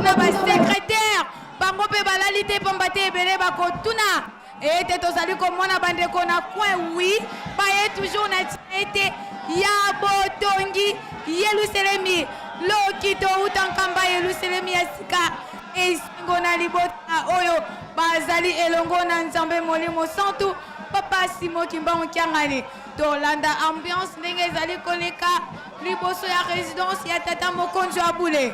kuna ba secrétaire bango pe balalité pambate belé ba kotuna et tozali komona bandeko na coin oui ba est toujours na été ya botongi Yerusalemi lokito utankamba Yerusalemi asika esingo na libota oyo bazali elongo na nzambe molimo santu papa Simo Kimbangu Kiangani tolanda ambiance ndenge ezali koleka liboso ya résidence ya tata Mokonzi Abule.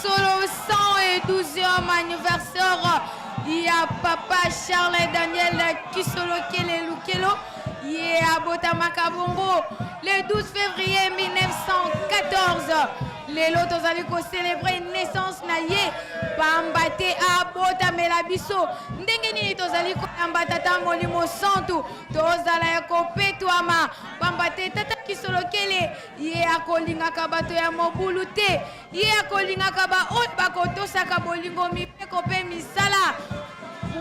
Solo 112e anniversaire, il y a papa Charles et Daniel Kisolo Kele Lukelo, il y a Botamaka Bongo, le 12 février 1914. Les lotos allaient célébrer naissance naïe, Bambate à Botamela Bisso, Ndengeni tozali Ambatata Molimo Santu, Tozala Kopetouama, Bambate Tata Kisolo Kele, Ye Akolinga Kabato ya Mobulute, Ye Akolinga Kaba Otbakoto Sakabolingo Mipekope Misala,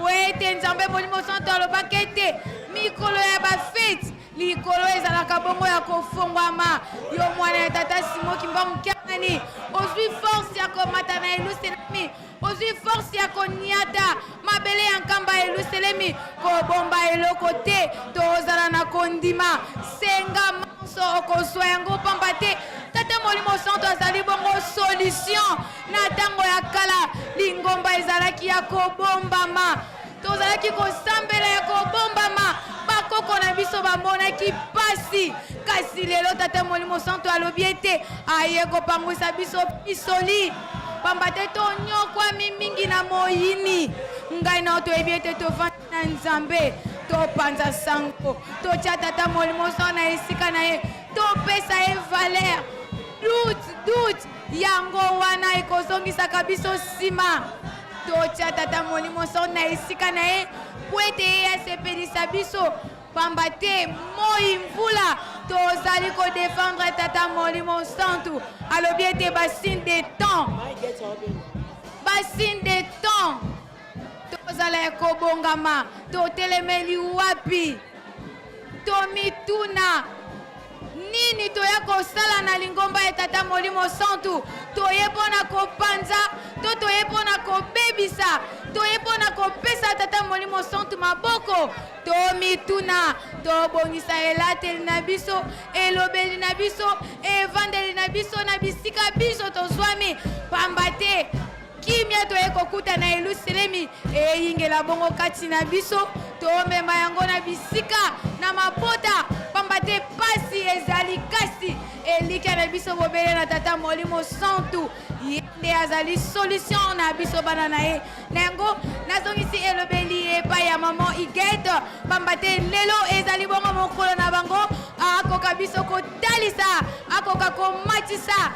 Wete Nzambe Molimo Santu Alobakete, Mikolo ya Bafet. Likolo ezalaka bongo ya kofongwama yo mwana ya tata Simo Kimbangu Kiangani ozwi force ya komata na Yerusalemi ozwi force ya koniata mabele ya nkamba ya Yerusalemi kobomba eloko te tozala na kondima senga manso okozwa yango pamba te tata Molimo Santu azali bongo solution na tango ya kala lingomba ezalaki ya kobombama tozalaki kosambela ya kobombama bakoko na biso bamonaki pasi kasi lelo tata Molimo Santu alobi ete aye kopangwisa biso pisoli pamba te tonyokwa mingi na moyini ngai na toyebi ete tovandi na nzambe topanza sango totya tata Molimo Santu na esika na ye topesa ye valeur doute yango wana ekozongisaka biso nsima totya tata Molimo Santu na esika na ye po ete ye asepelisa biso pamba te moi mvula tozali kodefendre tata Molimo Santu alobi ete basine de temps tozala ya kobongama totelemeli wapi tomituna nini toya kosala na lingomba ya tata Molimo Santu toye mpona kopanza to toye mpona kobebisa toye mpona kopesa tata Molimo Santu maboko tomituna tobongisa elateli na biso elobeli na biso evandeli na biso na bisika biso tozwami pamba te kimia toye kokuta na Yerusalemi eyingela bongo kati na biso tomema yango na bisika na mapota pamba te pasi ezali kasi elika na biso bobele na tata Molimo Santu yende azali solution na biso bana na ye na yango nazongisi elobeli epai ya mama Igete pamba te lelo ezali bongo mokolo na bango akoka biso kotalisa akoka komatisa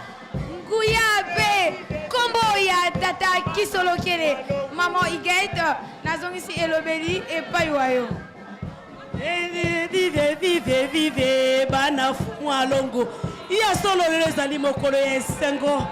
nguyabe kombo ya tata Kisolo Kele mama Igete nazongisi elobeli epai wayo. Vive bana fumwa longo ya solo lelo ezali mokolo ya esengo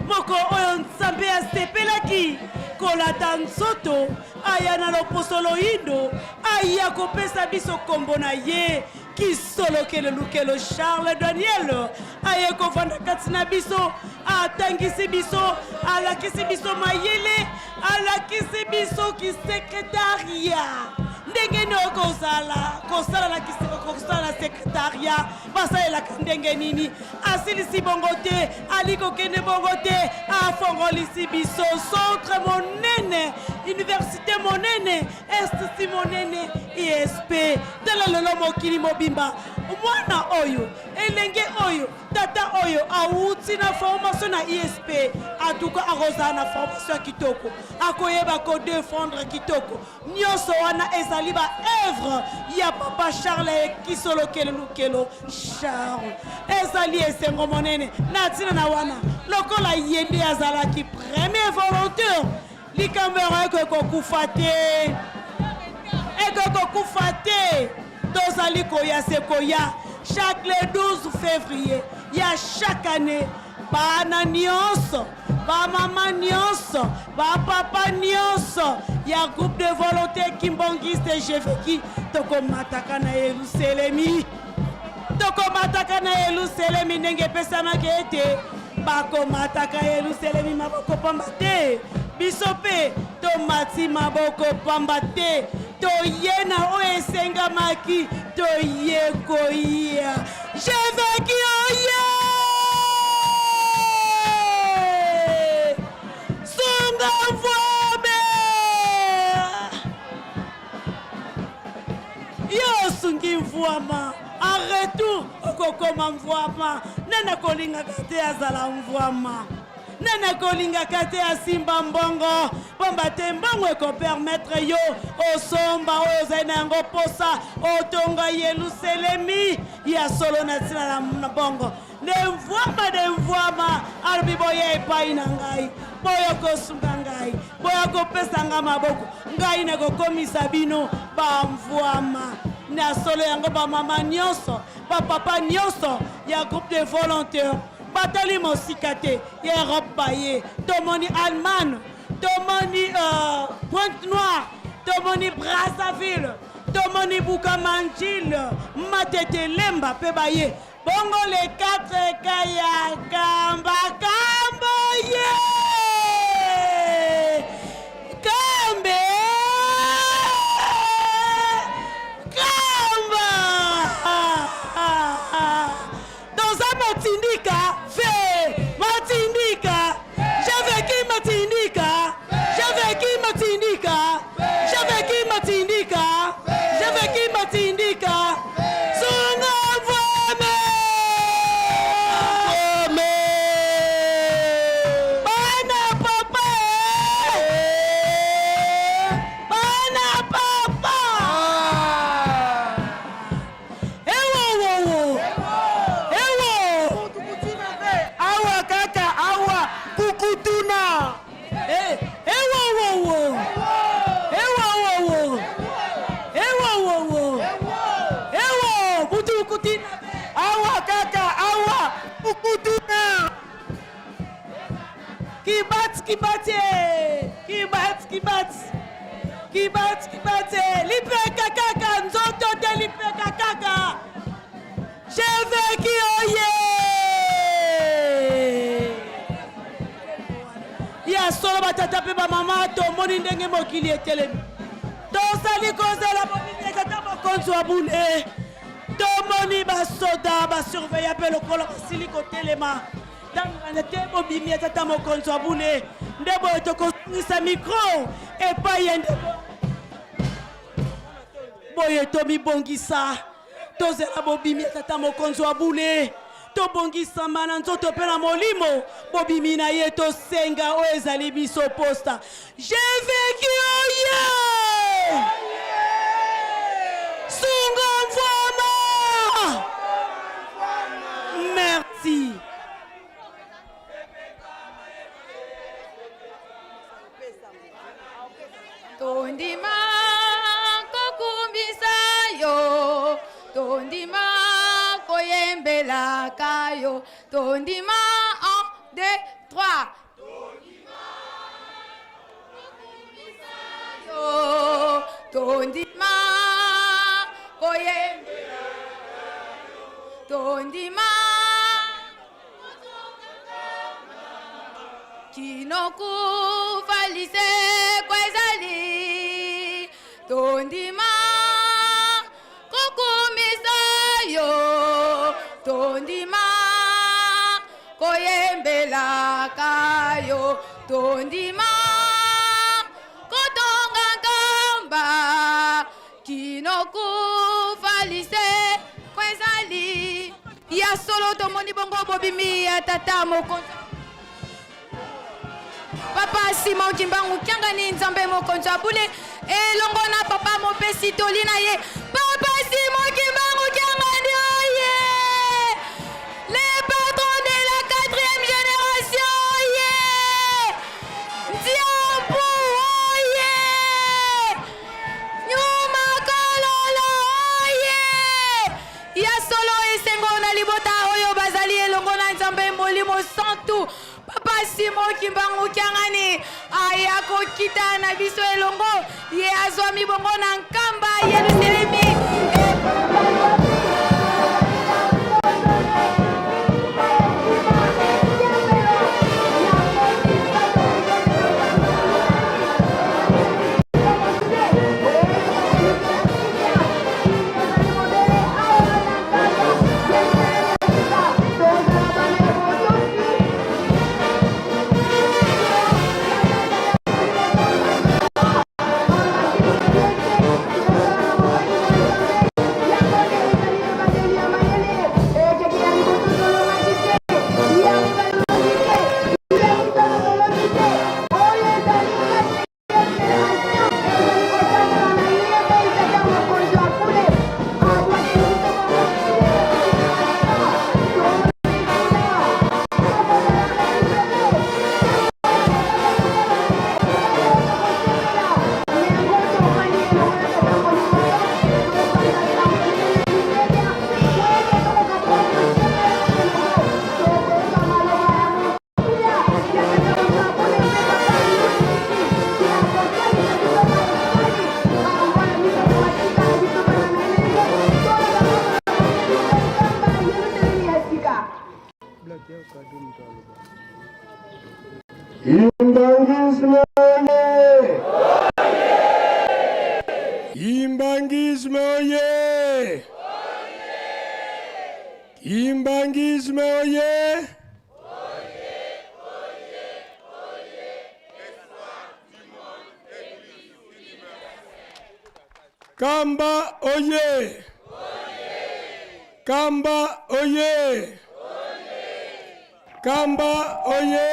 moko oyo nzambe asepelaki kolata nzoto aya na loposo loyindo aya kopesa biso kombo na ye Kisolo Kele Lukelo Charles Daniel aya kovanda kati na biso atangisi biso alakisi biso mayele alakisi biso kisekretaria ndenge no kosala na sekretaria basalelaka ndenge nini asilisi bongo te aliko kende bongo te afongolisi biso centre monene université monene institut monene ISP tala lelo mokili mobimba mwana oyo elenge oyo tata oyo awuti na formation na ISP atuka akozala na formation kitoko akoyeba ko défendre kitoko nyonso wana ezali ba œuvre ya papa Charles Kisolokele Lukelo Charles ezali esengo monene na tina na wana lokola yende azalaki premier volontaire likamero ekokufa te ekokufa te tozali koya sekoya chaque le 12 février ya chaque année bana nyonso bamama nyonso bapapa nyonso ya groupe de volonté kimbongiste jeveki tokomataka na Yerusalemi ndenge epesamaki ete bakomataka Yerusalemi maboko pamba te biso mpe tomati maboko pamba te toye na oyo esengamaki toye koya jeveki oye sunga mvwame yo sungi mvwama en retour okokoma mvwama nene kolingaka te azala mvwama nene kolingaka te asimba mbongo pamba te mbongo ekopermettre yo osomba oyo ozali na yango posa otonga Yerusalemi ya solo na ntina na bongo nde mvwama alobi boya epai na ngai boya kosunga ngai boya kopesa nga maboko ngai nakokomisa bino bamvwama na solo yango bamama nyonso bapapa nyonso ya groupe de volontaires batali mosika te ya Europe baye tomoni Allemagne tomoni Pointe-Noire tomoni Brazzaville tomoni Bukamanjil Matete Lemba pe baye bongo le 4 kaya kamba ye kambe Matindika, fait Matindika, j'avais qui Matindika, j'avais qui Matindika, j'avais qui Matindika, j'avais qui Matindika, son envoie Bana papa, Bana papa, Kibati, lipeka kaka, nzoto de lipeka kaka, Jeveki oye! Ya solo batata pe ba mama to moni ndenge mokili etelemi. Tosali kozela bobimi tata mokonzi wa bule. To moni ba soda ba surveiller pe lokolo basili kotelema. Dangana te bobimi tata mokonzi wa bule. Ndebo etokosungisa micro epa yende. Boye to mibongisa. Tozela bobimi tata mokonzi wa bule. To bongisa mana nzoto pe na molimo bobimi na ye to senga o ezali biso posta Jeveki oye sunga mvwama merci tondima kokumbisa yo tondima koyembela kayo tondima 1 2 3 tondima kokumbisa yo tondima koyembela kayo tondima kinokufalise kwezali tondima kokumisa yo tondima koyembela kayo tondima kotonga kamba kinokufalise kwezali ya solo tomoni bongo bobimi ya tata mokonza papa Simon Kimbangu Kiangani nzambe mokonza bule elongo na papa mopesi tolina ye papa Simon Kimbangu Kiangani oye le patron de la 4e génération oye Diambu oye Nyuma Kololo oye ya solo esengo na libota oyo bazali elongo na nzambe molimo santu papa Simon Kimbangu Kiangani ayako kita na biso elongo ye azwami bongo na nkamba Yerusalemi Kimbangisme oye! Kimbangisme oye! Kamba oye! Kamba oye! Kamba oye!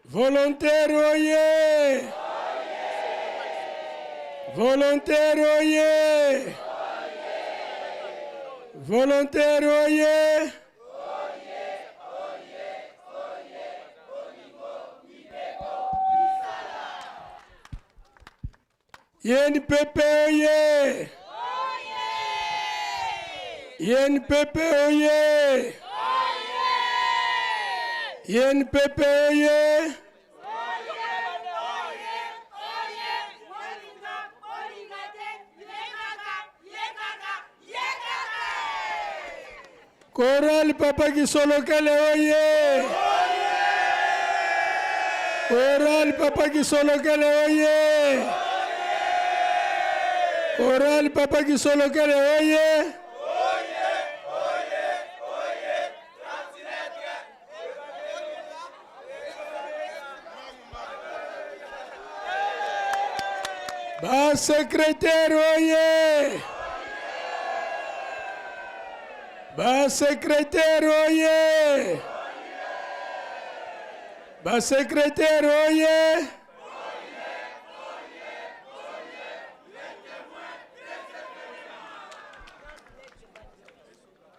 Volontaire oye! Volontaire oye! Volontaire oye! YNPP oye! YNPP oye! YNPP oye! Coral Papa Kisolo Kele oye! Coral Papa Kisolo Kele oye! Coral Papa Kisolo Kele oye! Ba secrétaire oye! Ba secrétaire oye! Ba secrétaire oye!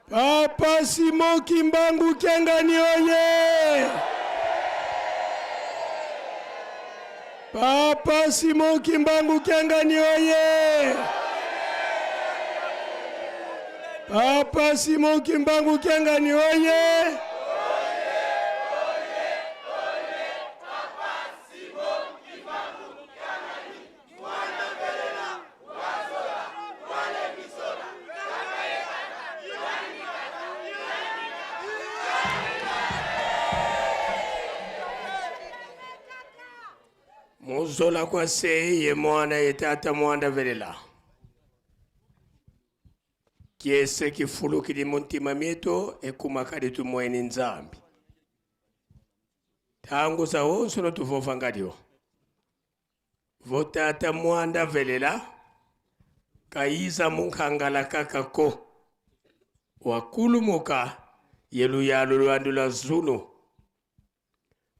Papa Simon Kimbangu Kiangani oye! Papa Simon Kimbangu Kiangani oye! Papa Simon Kimbangu Kiangani oye! Muzola kwa seye mwana yetata mwanda velela. Kiese kifulu kili muntima mieto ekumakari tumoeni nzambi. tangu za wonso no tuvovangadio votata mwanda velela kaiza munkangala kakako wakulumuka yelu yalu lwandula zulu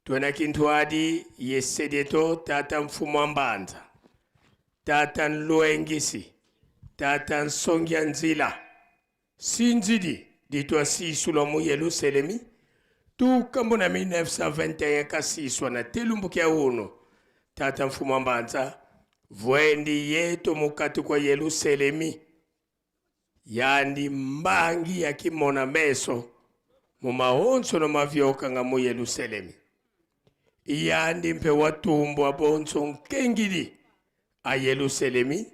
tuena kintwadi yesedeto tata mfumo ambanza tata nluengisi tata nsongya nzila sinzidi ditwa sisula mu Yerusalemi tu kambona 1921 kasiswa na telumbukia uno tata mfumo ambanza vwendi yeto mukati kwa Yerusalemi yandi mbangi ya kimona meso mu mahonso no mavyoka nga mu Yerusalemi yandi mpe watumbu abonso nkengili a Yerusalemi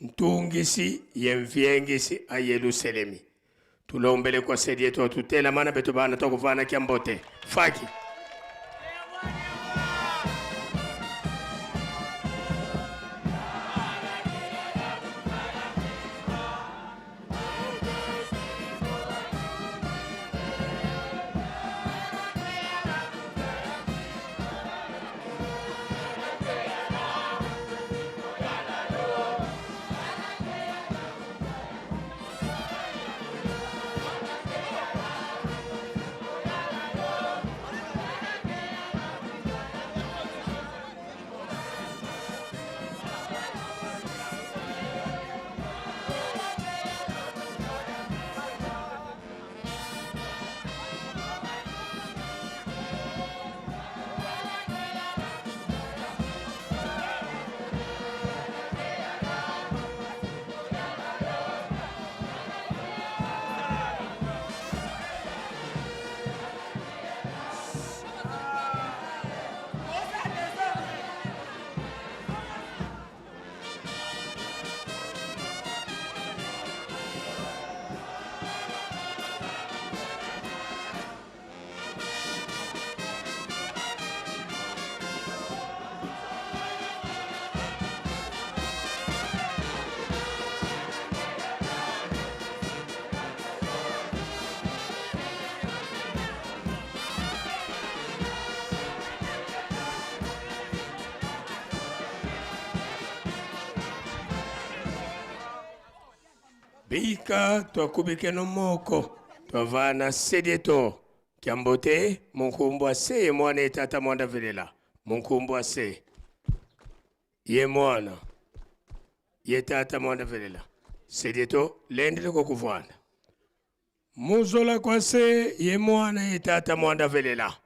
ntungisi yemvyengisi a Yerusalemi tulombele kwa sedi yetu tutela mana betu bana tokuvana kiambote faki Bika twakubike no moko twavana sedeto kiambote munkumbwa se mwana tata mwanda velela munkumbwa se ye mwana ye tata mwanda velela sedeto lendele ko kuvana muzola kwa se ye mwana ye tata mwanda velela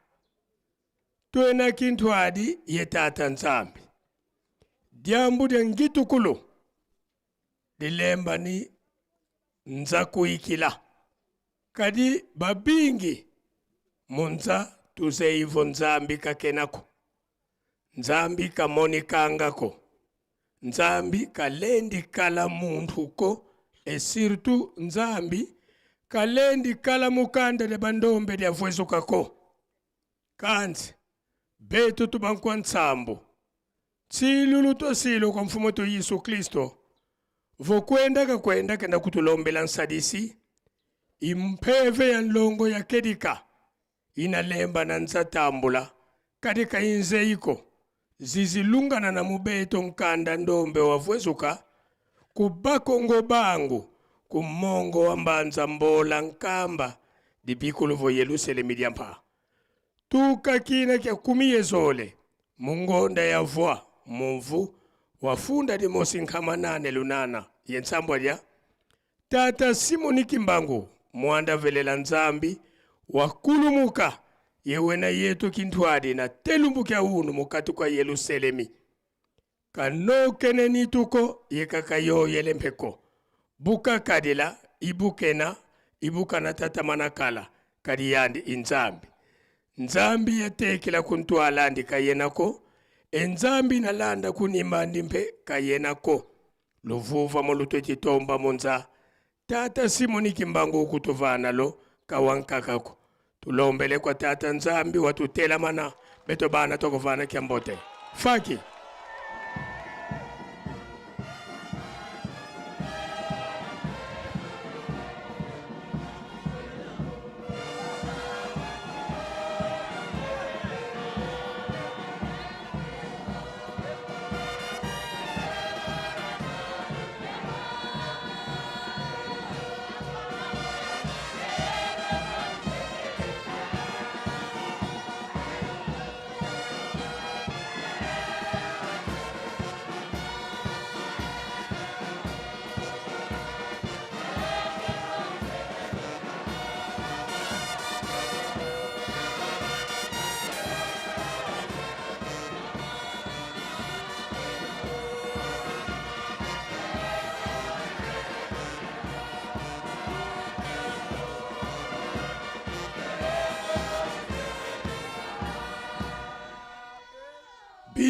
tuena kintwadi ye tata nzambi diambu de ngitukulu dilemba ni nza kuikila kadi babingi munza tuzeivo nzambi kakenako nzambi kamonikangako nzambi kalendi kala munduko esirtu nzambi kalendi kala mukanda de bandombe de avwezukako kanzi betu tubankwa nsambo tsilulu tosilo kwa mfumo to Yesu Kristo vokwenda kenda kutulombela nsadisi impeve ya nlongo ya kedika inalemba na nzatambula kadika inzeiko zizilungana na mubeto nkanda ndombe wavwezuka kubakongo bangu kumongo wa mbanza mbola nkamba dibikuluvo Yerusalemi diampa tukakina kya kumiye zole mungonda ya vwa mumvu wafunda di mosi nkamanane lunana yensambwa dia tata Simoni Kimbangu mwanda velela nzambi wakulumuka yewena yetu kintwadi na telumbukia unu mukati kwa Yerusalemi kanokene nituko yekakayo yelempeko buka kadila ibukena ibukana tata manakala kadiyandi inzambi nzambi yatekela kuntwalandi kayenako enzambi nalanda kunimandi mpe kayenako luvuva molutwe chitomba monza tata Simoni Kimbangu kutovana lo kawankakako tulombele kwa tata nzambi watutela mana beto bana tokovana kiambote faki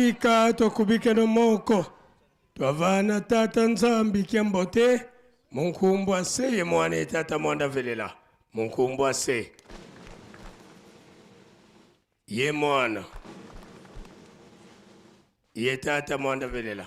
tika tokubike no moko twavana tata nzambi kiambote munkumbu ase ye mwana tata mwanda velela munkumbu ase ye mwana ye tata mwanda velela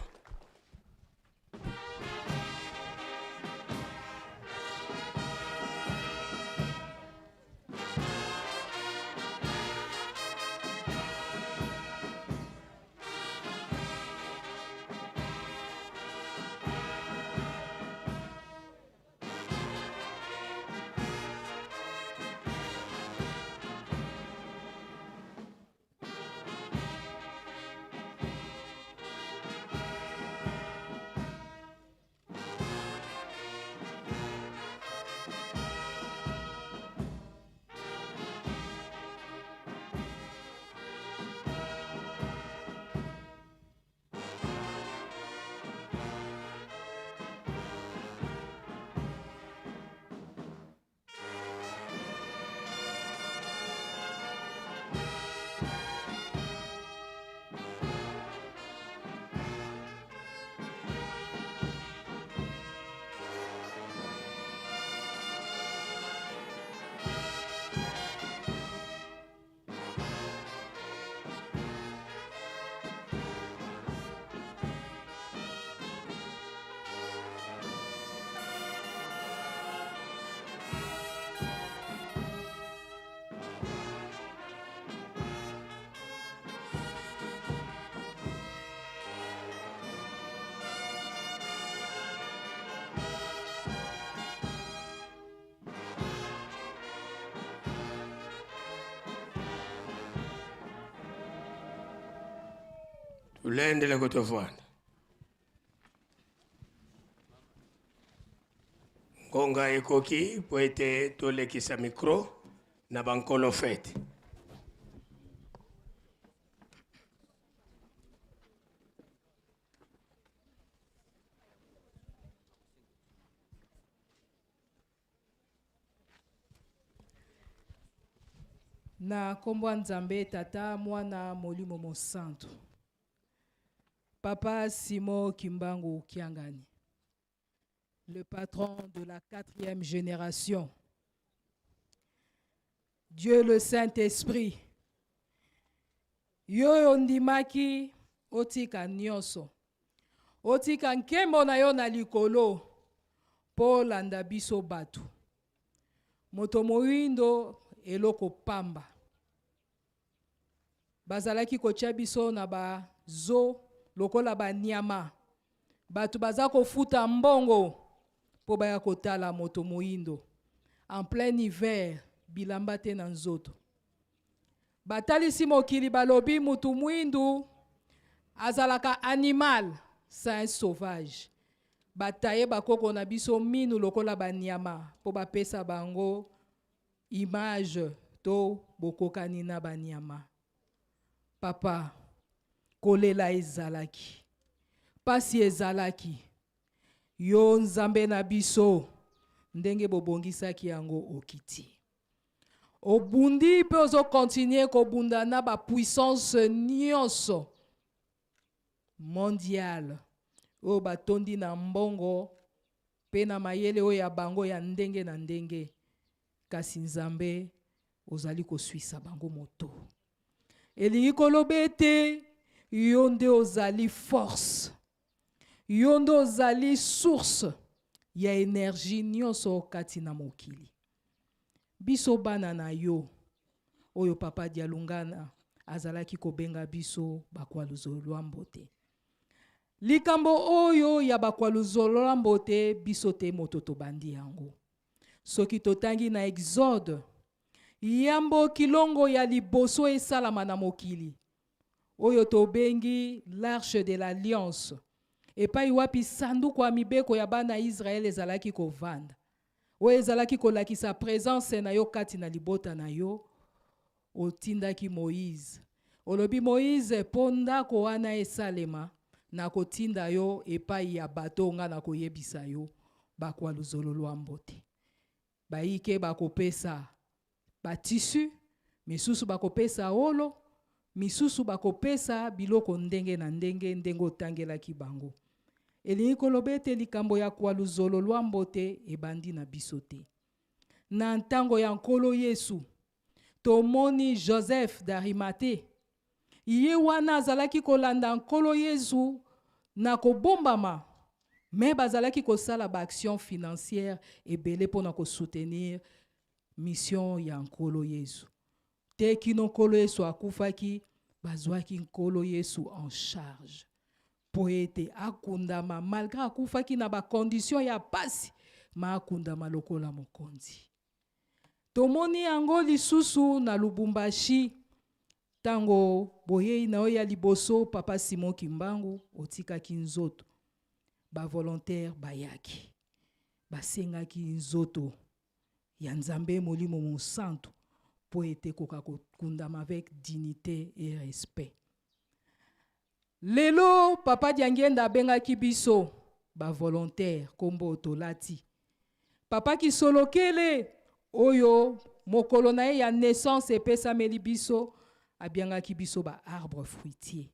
Ulendele kutofana ngonga ekoki poete tolekisa micro na bankolo fete na kombo nzambe tata mwana molimo mosantu Papa Simon Kimbangu Kiangani, le patron de la 4e génération. Dieu le Saint-Esprit, yo ndimaki otika nyonso, otika nkembo na yo na likolo, po landa biso batu. Moto moindo eloko pamba. Bazalaki kotia biso na ba zo lokola ba nyama batu baza kofuta mbongo po baya kotala moto moindo en plein hiver bilamba te na nzoto batalisi mokili balobi mutu mwindu azalaka animal sain sauvage bataye bakoko na biso minu lokola ba nyama po bapesa bango image to bokokani na ba nyama. Papa kolela ezalaki pasi ezalaki yo nzambe na biso ndenge bobongisaki yango okiti obundi pe ozo continuer kobunda na ba puissance nyonso mondiale o batondi na mbongo pe na mayele o ya bango ya ndenge na ndenge kasi nzambe ozali koswisa bango moto elingi koloba ete yo nde ozali force yo nde ozali source ya énergie nyonso kati na mokili biso bana na yo oyo papa Dialungana azalaki kobenga biso bakwaluzolwambo te likambo oyo ya bakwaluzolwambo te biso te moto tobandi yango soki totangi na Exode yambo kilongo ya liboso esalama na mokili oyo tobengi l'arche de l'alliance epai wapi sanduku ya mibeko ya bana Israel ezalaki kovanda oyo ezalaki kolakisa présence na yo kati na libota na yo otindaki Moïse olobi Moïse po ndako wana esalema na kotinda yo epai ya bato nga na koyebisa yo bakwaluzololwambo te bayike bakopesa batissu misusu bakopesa olo misusu bakopesa biloko ndenge na ndenge ndenge otangelaki bango. Elingi koloba ete likambo ya kwaluzolo lwambo te ebandi na biso te. Na ntango ya nkolo Yesu tomoni Joseph d'Arimathée, ye wana azalaki kolanda nkolo Yesu na kobombama, me bazalaki kosala ba action financière ebele mpona kosoutenir mission ya nkolo Yesu. Te kino nkolo Yesu akufaki, bazwaki nkolo Yesu en charge po ete akundama malgré akufaki na ba condition ya pasi, ma akundama lokola mokonzi. Tomoni yango lisusu na Lubumbashi, tango boyei na oya liboso Papa Simon Kimbangu otikaki nzoto. Ba volontaire bayaki, basengaki nzoto ya Nzambe Molimo Monsanto po ete koka kundama avec dignité et respect. Lelo Papa Diangenda bengaki biso ba volontaire kombo tolati. Papa Kisolokele oyo mokolo na ye ya naissance epesameli biso abiangaki biso ba arbre fruitier.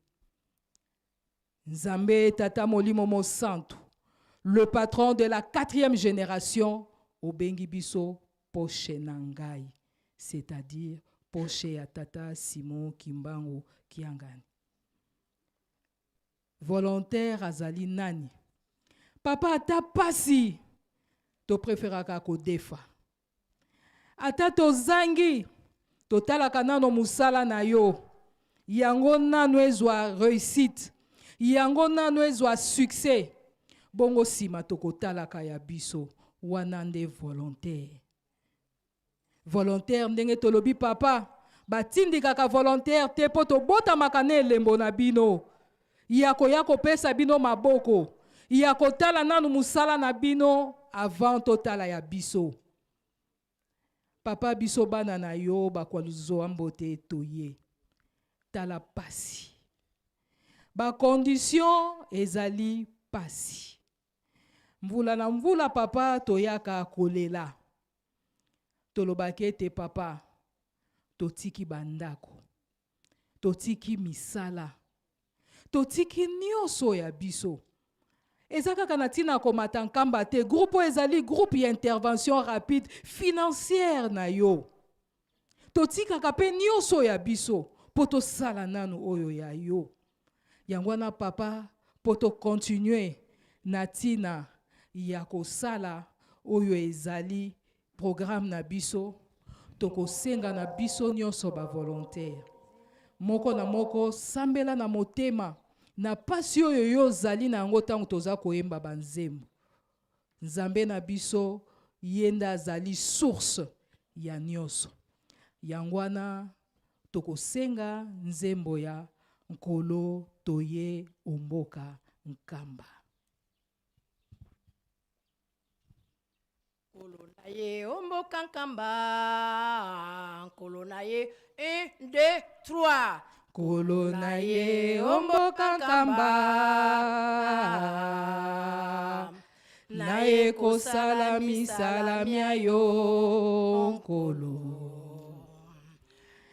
Nzambe Tata Molimo Monsanto, le patron de la 4e génération, obengi biso poche nangai, c'est-à-dire poche ya Tata Simon Kimbangu Kiangani. Volontaire azali nani? Papa ata pasi to préféraka ko defa. Ata to zangi to talaka nano musala na yo. Yango nano ezwa réussite. Yango nano ezwa succès. Bongo sima to kotalaka ya biso wana nde volontaire. Volontaire ndenge tolobi papa batindikaka volontaire te po to botamaka na elembo na bino. Yako pesa bino maboko. Yako tala nanu musala na bino avant totala ya biso. Papa biso bana na yo bakwaluzo ambote toye. Tala pasi. Ba condition ezali pasi. Mvula na mvula papa toyaka kolela. Tolobake te papa totiki bandako. Totiki misala. Totiki nyoso ya biso. Ezaka kanatina komata nkamba te groupe ezali groupe ya intervention rapide financière na yo. Totika kape nyoso ya biso poto sala nanu oyo ya yo. Yangwana papa poto continuer na tina ya kosala oyo ezali programme na biso toko senga na biso nyoso ba volontaire. Moko na moko sambela na motema na pasi oyo yo zali na yango tango toza koyemba banzembo. Nzambe na biso yenda zali source ya nyoso. Yangwana toko senga nzembo ya nkolo toye omboka nkamba. Nkolo na ye omboka nkamba. Nkolo na ye 1, 2, 3. Nkolo na ye omboka nkamba. Na ye kosala misala mia yo nkolo.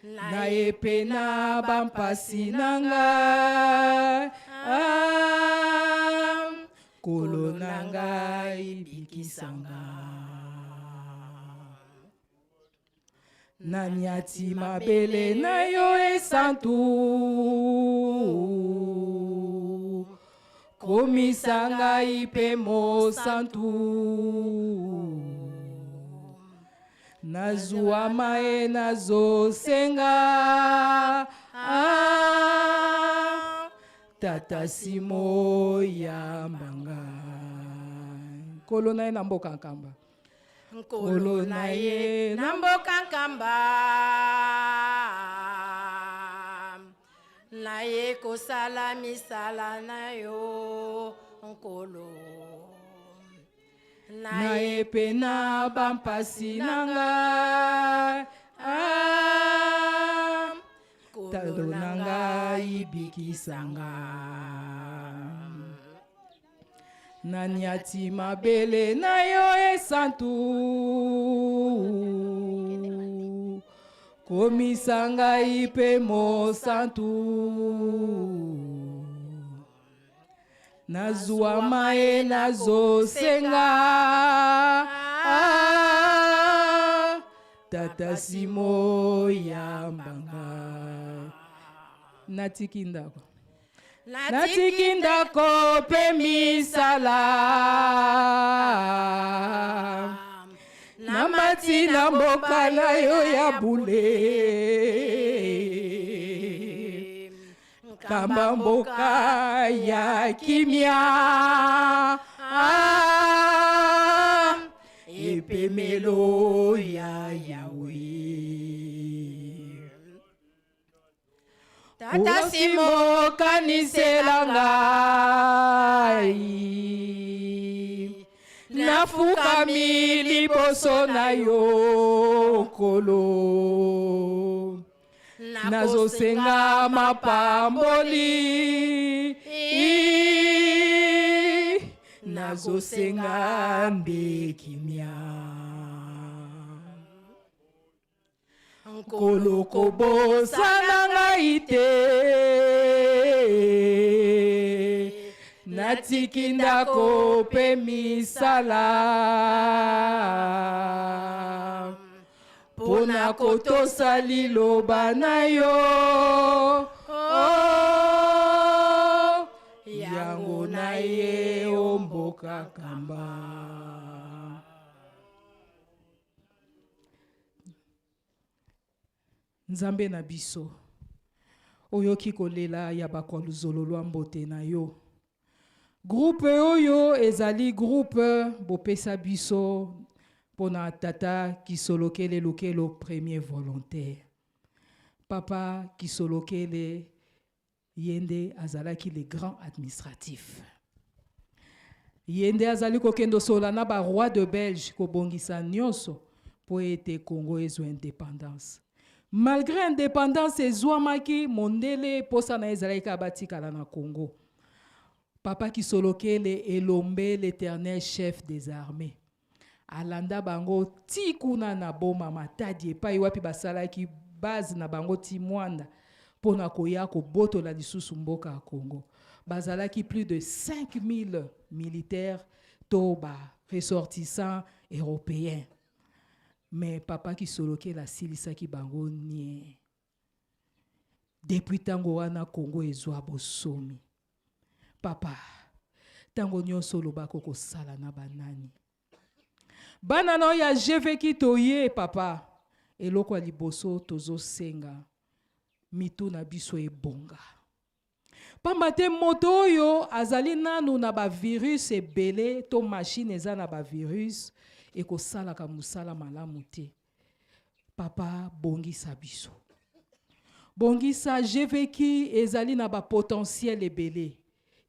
Na ye pena bampasi nanga. Nkolo nanga ibikisanga. Nanyati mabele na yo esantu. Komisanga ipe mo santu. Nazua mae nazo senga. Tata Simo ya mbanga. Nkolo na ye na mboka nkamba. Nkolo na ye na mboka nkamba. Na ye kosala misala na yo nkolo. Na ye pena bampasi nanga. Nkolo nanga ibikisanga. Nanyati mabele na yo esantu. komisa ngai mpe mosantu nazwa mae nazosenga tata simo yambanga natiki ndako mpe misala namati na mboka na yo ya bule kamba mboka ya kimia epemelo ya Yawe tata simo kanisela ngai nafukami liboso na yo nkolo nazosenga mapamboli nazosenga mbekimia nkolo kobosana ngai te natiki ndako mpe misala mpona kotosa liloba na yo yango na ye omboka kamba. Nzambe na biso oyoki kolela ya bakoluzolo lwa mbote na yo. Groupe oyo ezali groupe bopesa biso pona tata Kisolokele Lukelo premier volontaire. Papa Kisolokele yende azalaki le grand administratif. Yende azali kokendo sola na ba roi de Belge ko bongisa nyonso po ete Congo ezwa indépendance. Malgré indépendance ezwamaki mondele posa na ezalaki abatikala na Congo. Papa Kisolokele elombe l'éternel chef des armées. Alanda bango tikuna na boma matadi epai wapi basalaki base na bango timwanda pona koya ko boto la lisusu mboka ya Congo. Bazalaki plus de 5000 militaires toba ressortissants européens. Mais papa Kisolokele asilisaki bango nie. Depuis tango wana Congo ezwa bosomi. Papa, tango nyonso lobako kosala na banani. Banano ya jeveki toye papa. Eloko ya liboso tozo senga. Mitu na biso ebonga. Pambate moto oyo azali nanu na ba virus ebele to machine eza na ba virus ekosala ka musala malamu te. Papa bongisa biso. Bongisa jeveki ezali na ba potentiel ebele.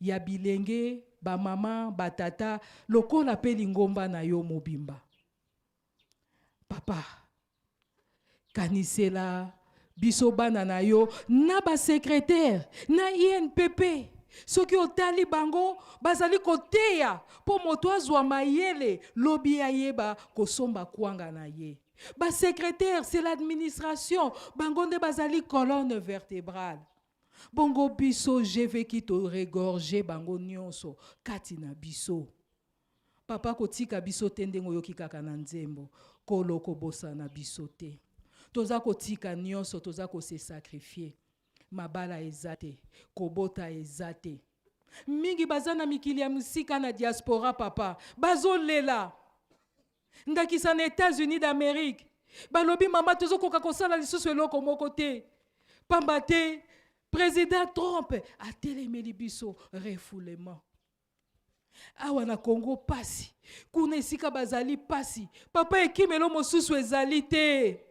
Ya bilenge, ba mama, ba tata, lokola pe lingomba na yo mobimba. Papa, kanisela, biso bana na yo, na ba secrétaire, na INPP. Soki otali bango, bazali koteya, po moto azwa mayele, lobi ya yeba, kosomba kuanga na ye. Ba secrétaire, c'est l'administration, bango nde bazali colonne vertébrale. Bongo biso jeveki to regorge bango nyonso kati na biso. Papa kotika biso tendengo yoki kaka na nzembo koloko bosa na biso te. Toza kotika nyonso toza ko se sacrifier. Mabala ezate, kobota ezate. Mingi bazana mikili ya musika na diaspora papa, bazo lela. Ndakisa na États-Unis d'Amérique. Balobi mama tozo koka kosala lisusu eloko moko te. Pambate Président Trump a téléméli biso refoulement. Awa na Congo pasi. Kuna esika bazali pasi. Papa ekimelo mosusu ezali te.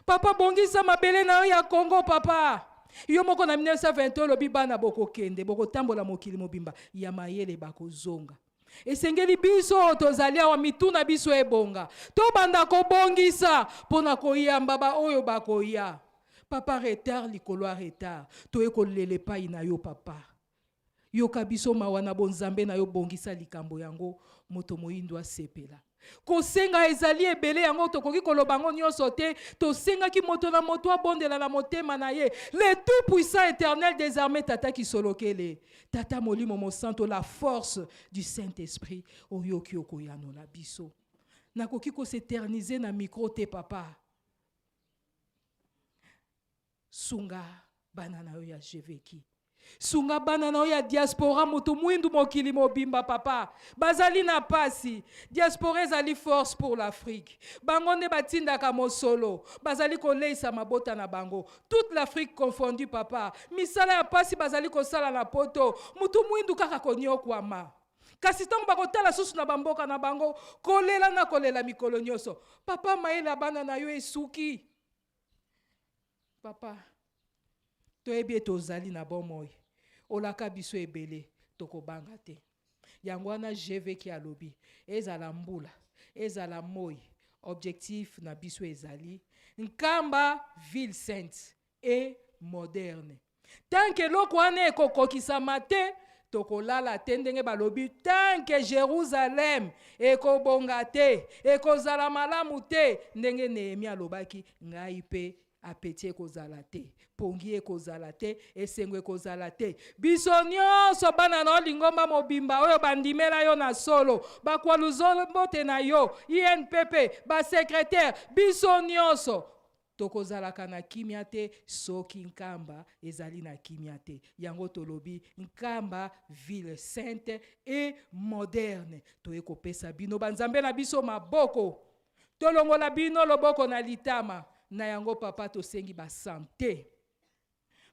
Papa bongisa mabele na yo ya Congo papa. Yo moko na 1921 lobi bana boko kende boko tambola mokili mobimba ya mayele bako zonga. Esengeli biso tozali awa mituna biso ebonga. To banda ko bongisa pona koyamba ba oyo bakoya. Papa retard likolo retard to ekolele pai na yo papa yoka biso mawa na bonzambe na yo bongisa likambo yango moto moyindo asepela kosenga ezali ebele yango tokoki koloba ngo nyonso te tosengaki moto na moto abondela na motema na ye le tout puissant éternel des armées tata kisolokele tata molimo mosanto la force du Saint-Esprit oyoki okoyanola biso nakoki koseternize na micro te papa sunga bana na yo ya jeveki sunga bana na yo ya diaspora moto mwindu mokili mobimba papa bazali na pasi diaspora ezali force pour l'Afrique bango nde batindaka mosolo bazali koleisa mabota na bango toute l'Afrique confondue papa misala ya pasi bazali kosala na poto moto mwindu kaka konyokwama kasi ntango bakotala susu na bamboka na bango kolela na kolela mikolo nyonso papa mayela bana na yo esuki papa toyebi ete ozali na bomoi olaka biso ebele tokobanga te yango wana jeveki alobi ezala mbula ezala moi objectif na biso ezali nkamba ville sainte et moderne tanke eloko wana ekokokisama te tokolala te ndenge balobi tanke Jérusalem ekobonga te ekozala malamu te ndenge Nehemi alobaki ngai pe apeti ekozala te pongi ekozala te esengo ekozala te biso nyonso bana na lingomba mobimba oyo bandimela yo na solo bakwaluzo mbote na yo INPP basekretare biso nyonso tokozalaka na kimia te soki nkamba ezali na kimia te yango tolobi nkamba ville sainte et moderne toye kopesa bino banzambe na biso maboko tolongola bino loboko na litama na yango papa tosengi ba santé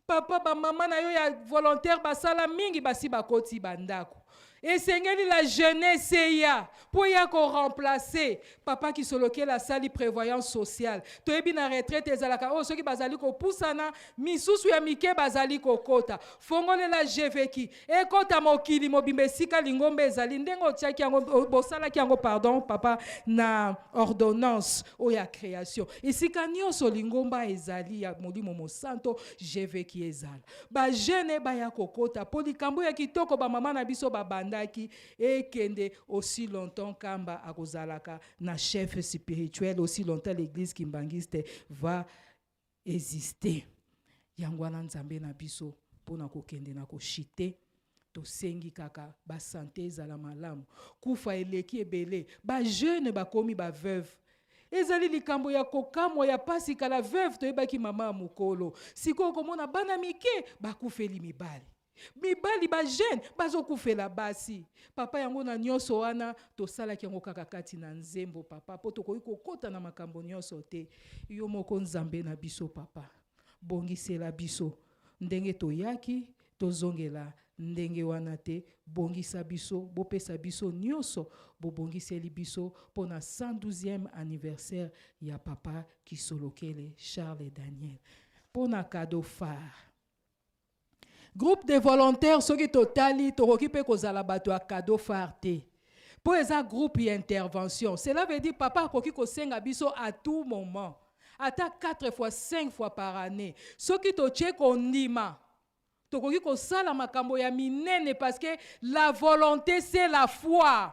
papa ba mama na yo ya volontaire basala mingi basi bakoti bandako esengeli la jeunesse ya po ya ko remplacer papa ki soloke la sali prévoyance sociale toyebi na retraite ezalaka o soki bazali ko pusana misusu ya mike bazali ko kota fongole la jeveki ekota mokili mobimbe sika lingombe ezali ndengo tiaki yango bosala ki yango pardon papa na ordonnance o ya création esika nyonso lingomba ezali ya molimo mosanto jeveki ezala ba jeune ba ya kokota po likambo ya kitoko ba mama na biso ba bandaki ekende aussi longtemps kamba akozalaka na chef spirituel aussi longtemps l'église kimbangiste va exister yango wana nzambe na biso pona kokende na koshite tosengi kaka ba santé ezala malamu kufa eleki ebele ba jeune bakomi ba veuve ezali likambo ya kokamo ya pasi kala veuve toyebaki mama mukolo siko komona bana mike bakufeli mibali mibali ba jeune bazokufela basi papa yango na nyonso wana tosalaki yango kaka kati na nzembo papa po tokoki kokota na makambo nyonso te yo moko nzambe na biso papa bongisela biso ndenge toyaki tozongela ndenge wana te bongisa biso bopesa biso nyonso bobongiseli biso po na 112e anniversaire ya papa Kisolokele Charles et Daniel po na cadeau phare groupe de volontaires soki totali tokoki pe kozala bato ya cadeau phare te po eza groupe ya intervention cela veut dire papa akoki kosenga biso à tout moment ata 4 fois 5 fois par année soki totie kondima tokoki kosala makambo ya minene parce que la volonté c'est la foi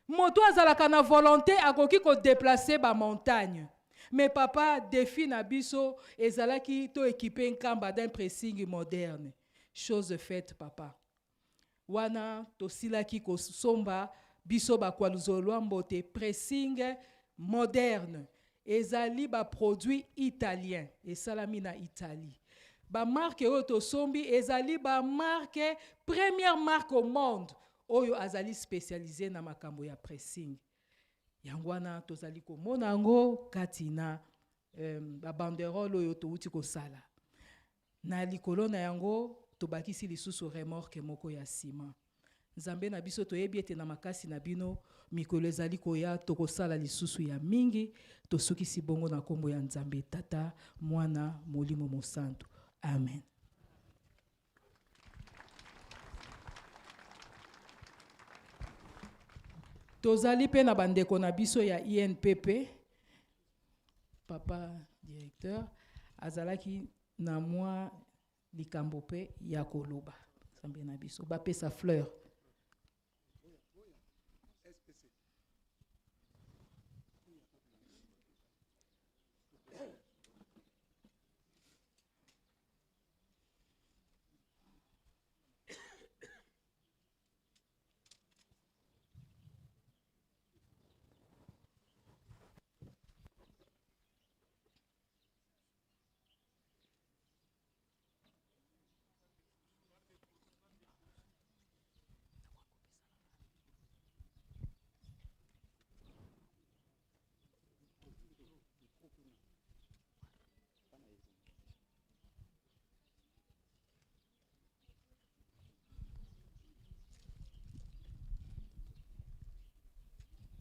moto azalaka na volonté akoki ko déplacer ba montagne mais papa défi na biso ezalaki to équiper nkamba d'un pressing moderne chose faite papa wana tosilaki kosomba biso bakwaluzolwa mbote pressing moderne ezali ba produit italien esalami na Italie ba marque oyo tosombi ezali ba marque première marque au monde oyo azali spécialisé na makambo ya pressing yango wana tozali komona yango kati na ba banderole oyo touti kosala na likolo na yango tobakisi lisusu remorque moko ya sima nzambe na biso toyebi ete na makasi na bino mikolo ezali koya tokosala lisusu ya mingi tosukisi bongo na kombo ya nzambe tata mwana molimo mosantu amen. Tozali pe na bandeko na biso ya INPP papa directeur azalaki na mwa likambo pe ya koloba Nzambe na biso bapesa fleur.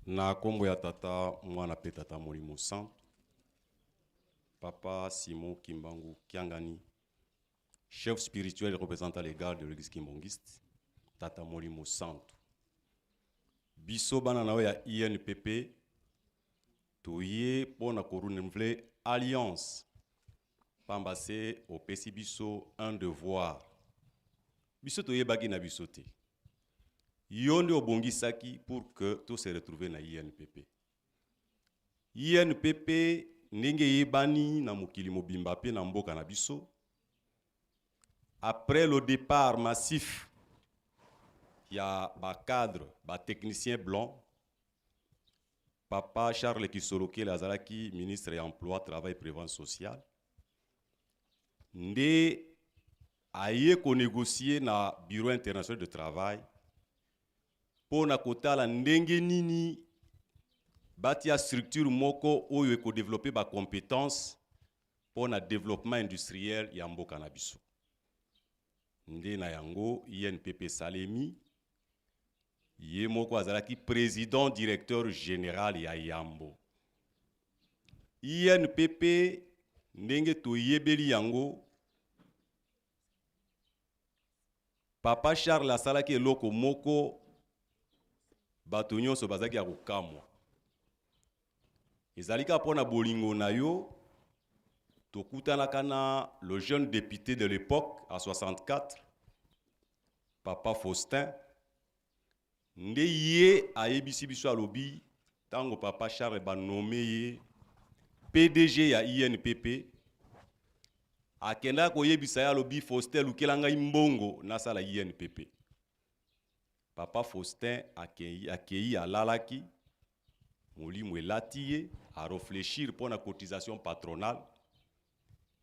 Na kombo ya tata mwana pe tata molimo santo Papa Simon Kimbangu Kiangani, chef spirituel et représentant légal de l'église kimbangiste, tata molimo santo biso bana na ya INPP toye pona ko renouveler alliance pambase au pesi biso un devoir biso toye bagi na biso te yonde obongisaki pour que tout se retrouve na INPP. INPP ndenge yebani na mokili mobimba pe na mboka na biso. Après le départ massif, il y a ba cadre, ba technicien blanc, Papa Charles Kisoloke Lazaraki, ministre de l'Emploi, Travail et Prévention sociale. Nde aye ko négocier na Bureau international de travail pour na kotala ndenge nini batia structure moko oyo eko développer ba compétences pour na développement industriel ya mboka na biso. Nde na yango INPP Salemi ye moko azalaki président directeur général ya Yambo. INPP ndenge to yebeli yango Papa Charles asalaki eloko moko bato nyonso bazaki ya kokamwa. Ezalika pona bolingo na yo tokutanaka na le jeune député de l'époque à 64 Papa Faustin nde ye ayebisi biso alobi tango Papa Charles ba nommé ye PDG ya INPP akenda koyebisa ya alobi Faustin lukelanga imbongo na sala INPP. Papa Faustin akei alalaki molimo elati a réfléchir pour la cotisation patronale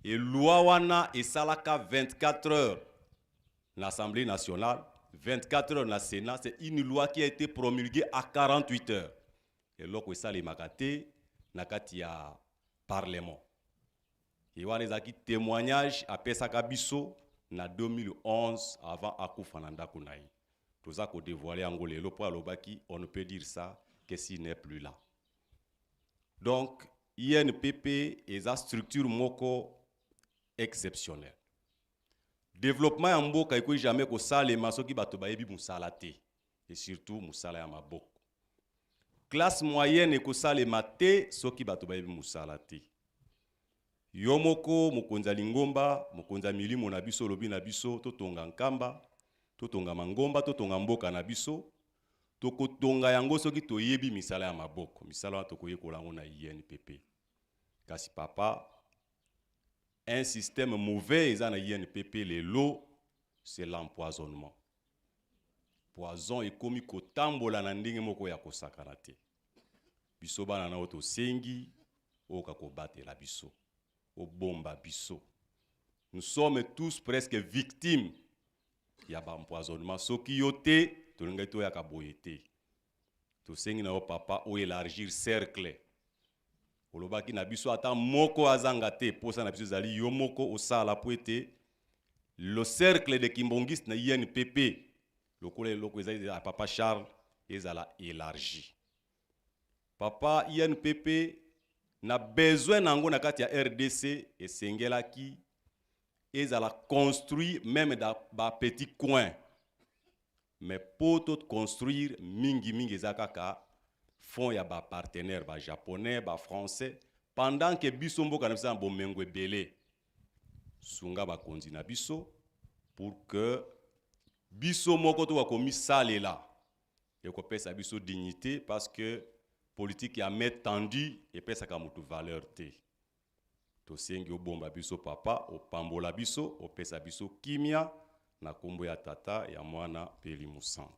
et loi wana esalaka 24 heures l'Assemblée nationale, 24 heures na Sénat, c'est une loi qui a été promulguée à 48 heures. Et loko esali makate nakati ya parlement. Et wana ezaki témoignage à pesaka biso na 2011 avant akufa na ndako na ye. Toza ko dévoiler angolelo pour alobaki, on ne peut dire ça que s'il n'est plus là. Donc, INPP est une structure moko exceptionnelle. Développement en mboka iko jamais ko sale masoki bato bayebi musala te et surtout musala ya maboko. Classe moyenne ko sale mate soki bato bayebi musala te. Yo moko mokonza lingomba, mokonza milimo na biso lobi na biso to tonga nkamba, to tonga mangomba, to tonga mboka na biso. Toko tonga yango soki toyebi misala ya maboko misala toko yekola ngo na INPP kasi papa un système mauvais ezana INPP les lots c'est l'empoisonnement poison ekomi kotambola na ndenge moko ya kosakana te biso bana na oto sengi oka kobatela biso obomba biso nous sommes tous presque victimes ya ba empoisonnement soki yote tolinga to ya kaboyete to sengi na papa o élargir cercle olobaki na biso ata moko azanga te posa na biso zali yo moko osala poete le cercle de kimbongiste na INPP lokole loko ezali a Papa Charles ezala élargi papa INPP na besoin nango na kati ya RDC esengelaki ezala construit même dans ba petit coin. Mais pour tout construire, mingi ezakaka fond ya ba partenaire ba japonais, ba français pendant que biso mboka na biso bomengwe belé sunga ba konzi na biso pour que biso moko to bakomi salela ekopesa biso dignité parce que politique ya main tendue epesaka motu valeur te. Tosengi obomba biso papa, opambola biso, opesa biso kimia na kombo ya tata ya mwana pe Limu Santu.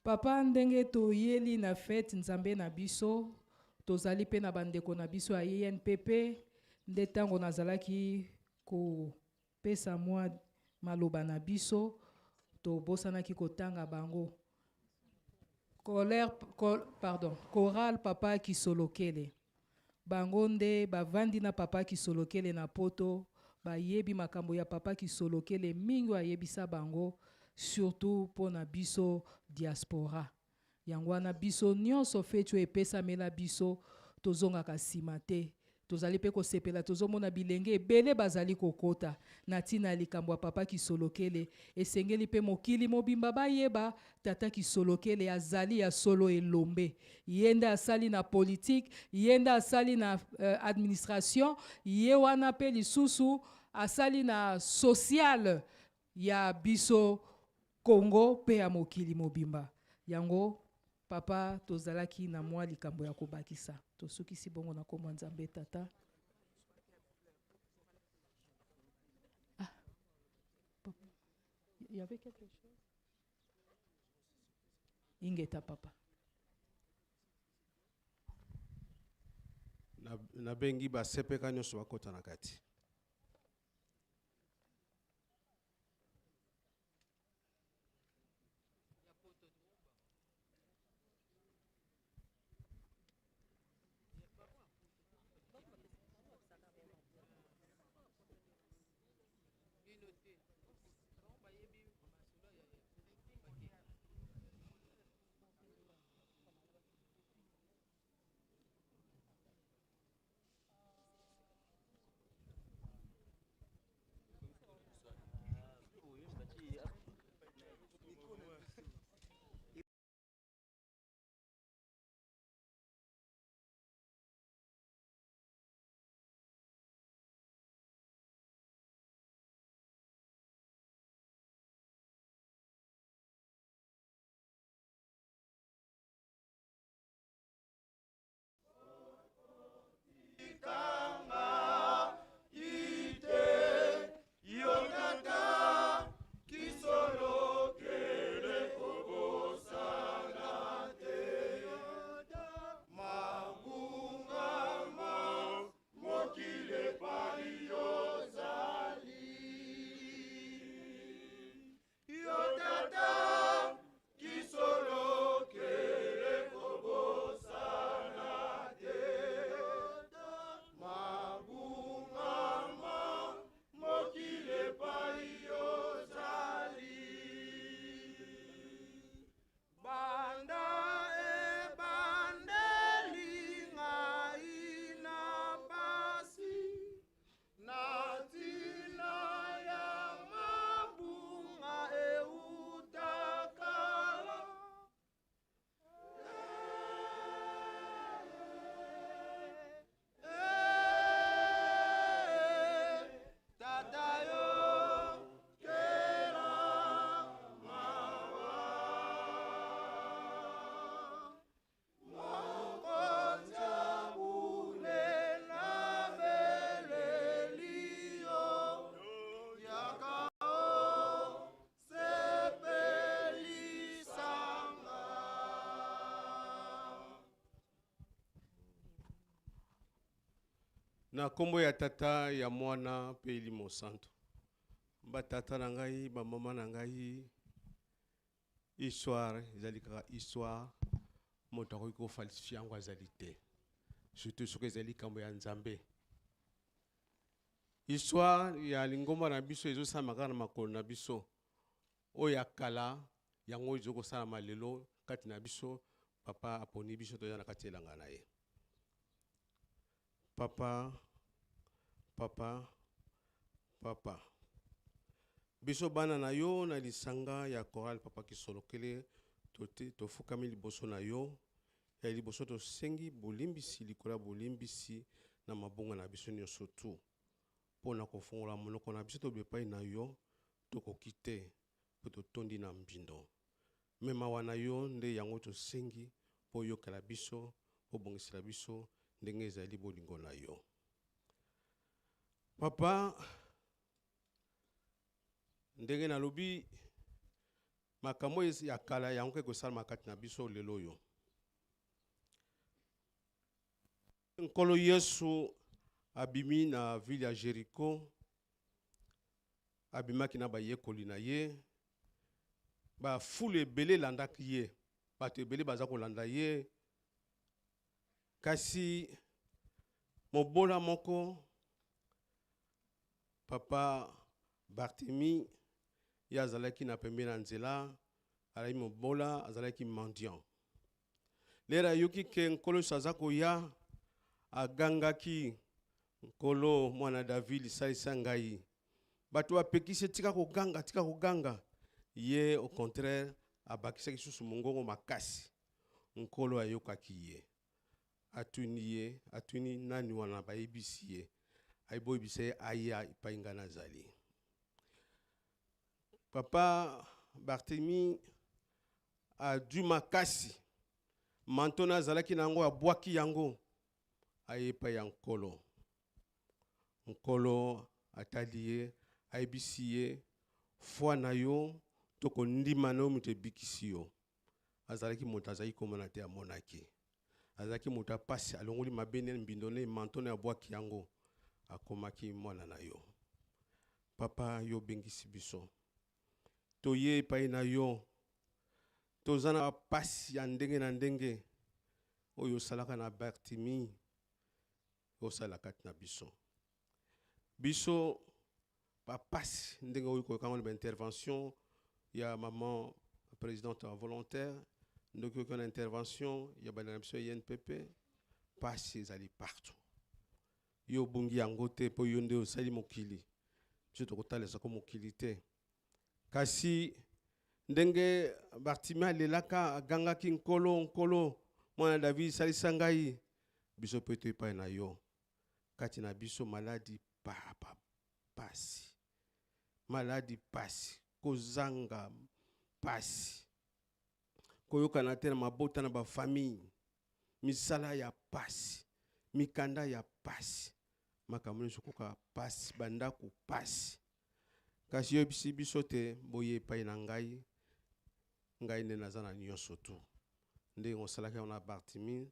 Papa ndenge toyeli na fête nzambe na biso, tozali pe na bandeko na biso ya INPP, nde tango nazalaki ko pesa mwa maloba na biso, tobosanaki kotanga bango. Choral Papa Kisolokele. Bango nde bavandi na Papa Kisolokele na poto, bayebi makambo ya Papa Kisolokele mingi ayebisa bango, surtout pour na biso diaspora. Yangwana biso nyonso fetu epesa mela biso tozonga kasima te. Tozali pe kosepela tozomona bilenge ebele bazali kokota na tina likambo ya Papa Kisolokele esengeli pe mokili mobimba bayeba tata Kisolokele azali ya solo elombe. Yenda asali na politique, yenda asali na administration, ye wana pe lisusu asali na social ya biso Congo pe ya mokili mobimba. Yango papa tozalaki na mwa likambo ya kobakisa. Tosukisi bongo na kombo nzambe tata. Ah. Il y avait quelque chose? Ingeta papa. Na bengi ba sepeka nyonso bakota na kati. Na kombo ya tata ya mwana pe Limu Santu. Ba tata na ngai, ba mama na ngai, histoire, ezali kaka histoire, moto akoki ko falsifier yango azali te. Surtout soki ezali kambo ya Nzambe. Histoire ya lingomba na biso ezosala kaka na makolo na biso. Oyo ya kala, yango ezokosala malelo kati na biso, papa aponi biso toza na kati elanga na ye. Papa, papa, papa. Biso bana na yo na lisanga ya choral papa Kisolokele tofukami liboso na yo ya liboso tosengi bolimbisi likola bolimbisi na mabonga na biso nyonso tu pona kofongola monoko na biso tobepai na yo tokoki te po totondi na mbindo me mawa na yo nde yango tosengi po yokela biso po bongisela biso ndenge ezali bolingo na yo. Papa, ndenge nalobi makambo ya kala yango ekosala kati na biso lelo oyo. Nkolo Yesu abimi na ville ya Jericho, abimaki na bayekoli na ye, ba fule ebele landaki ye, bato ebele baza kolanda ye, kasi mobola moko papa Barthélemy ya azalaki na pembeni na nzela, alaki mobola azalaki mendiant. Lera yoki ke nkolo aza koya agangaki nkolo mwana David salisa ngai. Bato bapekisi tika koganga. Ye au contraire abakisaki susu mongongo makasi. Nkolo ayokaki ye. Atuni nani wana bayebisi ye. Ayiboyebisa ye aya ipainga nazali. Papa Barthélemy a dû makasi. Mantona zalaki nango abwaki yango. Ayepa ya nkolo. Nkolo atali ye, ayebisi ye, fwa na yo, toko ndima na yo mute bikisi yo. Azalaki moto azalaki komona te amonaki. Azalaki moto apasi alongoli mabene mbindone mantona abwaki yango. Akomaki mwana na yo. Papa yo bengisi biso. Toye epai na yo. Tozana pasi ya ndenge na ndenge. Oyo salaka na Barthélemy. Osala kati na biso. Biso papasi ndenge oyo kokango na intervention ya maman présidente volontaire. Ndenge oyo na intervention ya bana biso INPP. Pasi ezali partout. Yo bungi yango te po yo nde osali mokili. Biso tokotalesa ko mokili te. Kasi ndenge Barthélemy alelaka agangaki nkolo mwana David salisa ngai. Biso peto epai na yo. Kati na biso maladi pasi. Maladi pasi. Kozanga pasi. Koyoka na te na mabota na ba famille. Misala ya pasi. Mikanda ya pasi. Makamuni sukuka pasi. Bandaku pasi. Kasi yo biso te boye epai na ngai. Ngai nde naza na nyonso tu. Nde ngosalaki na Barthélemy.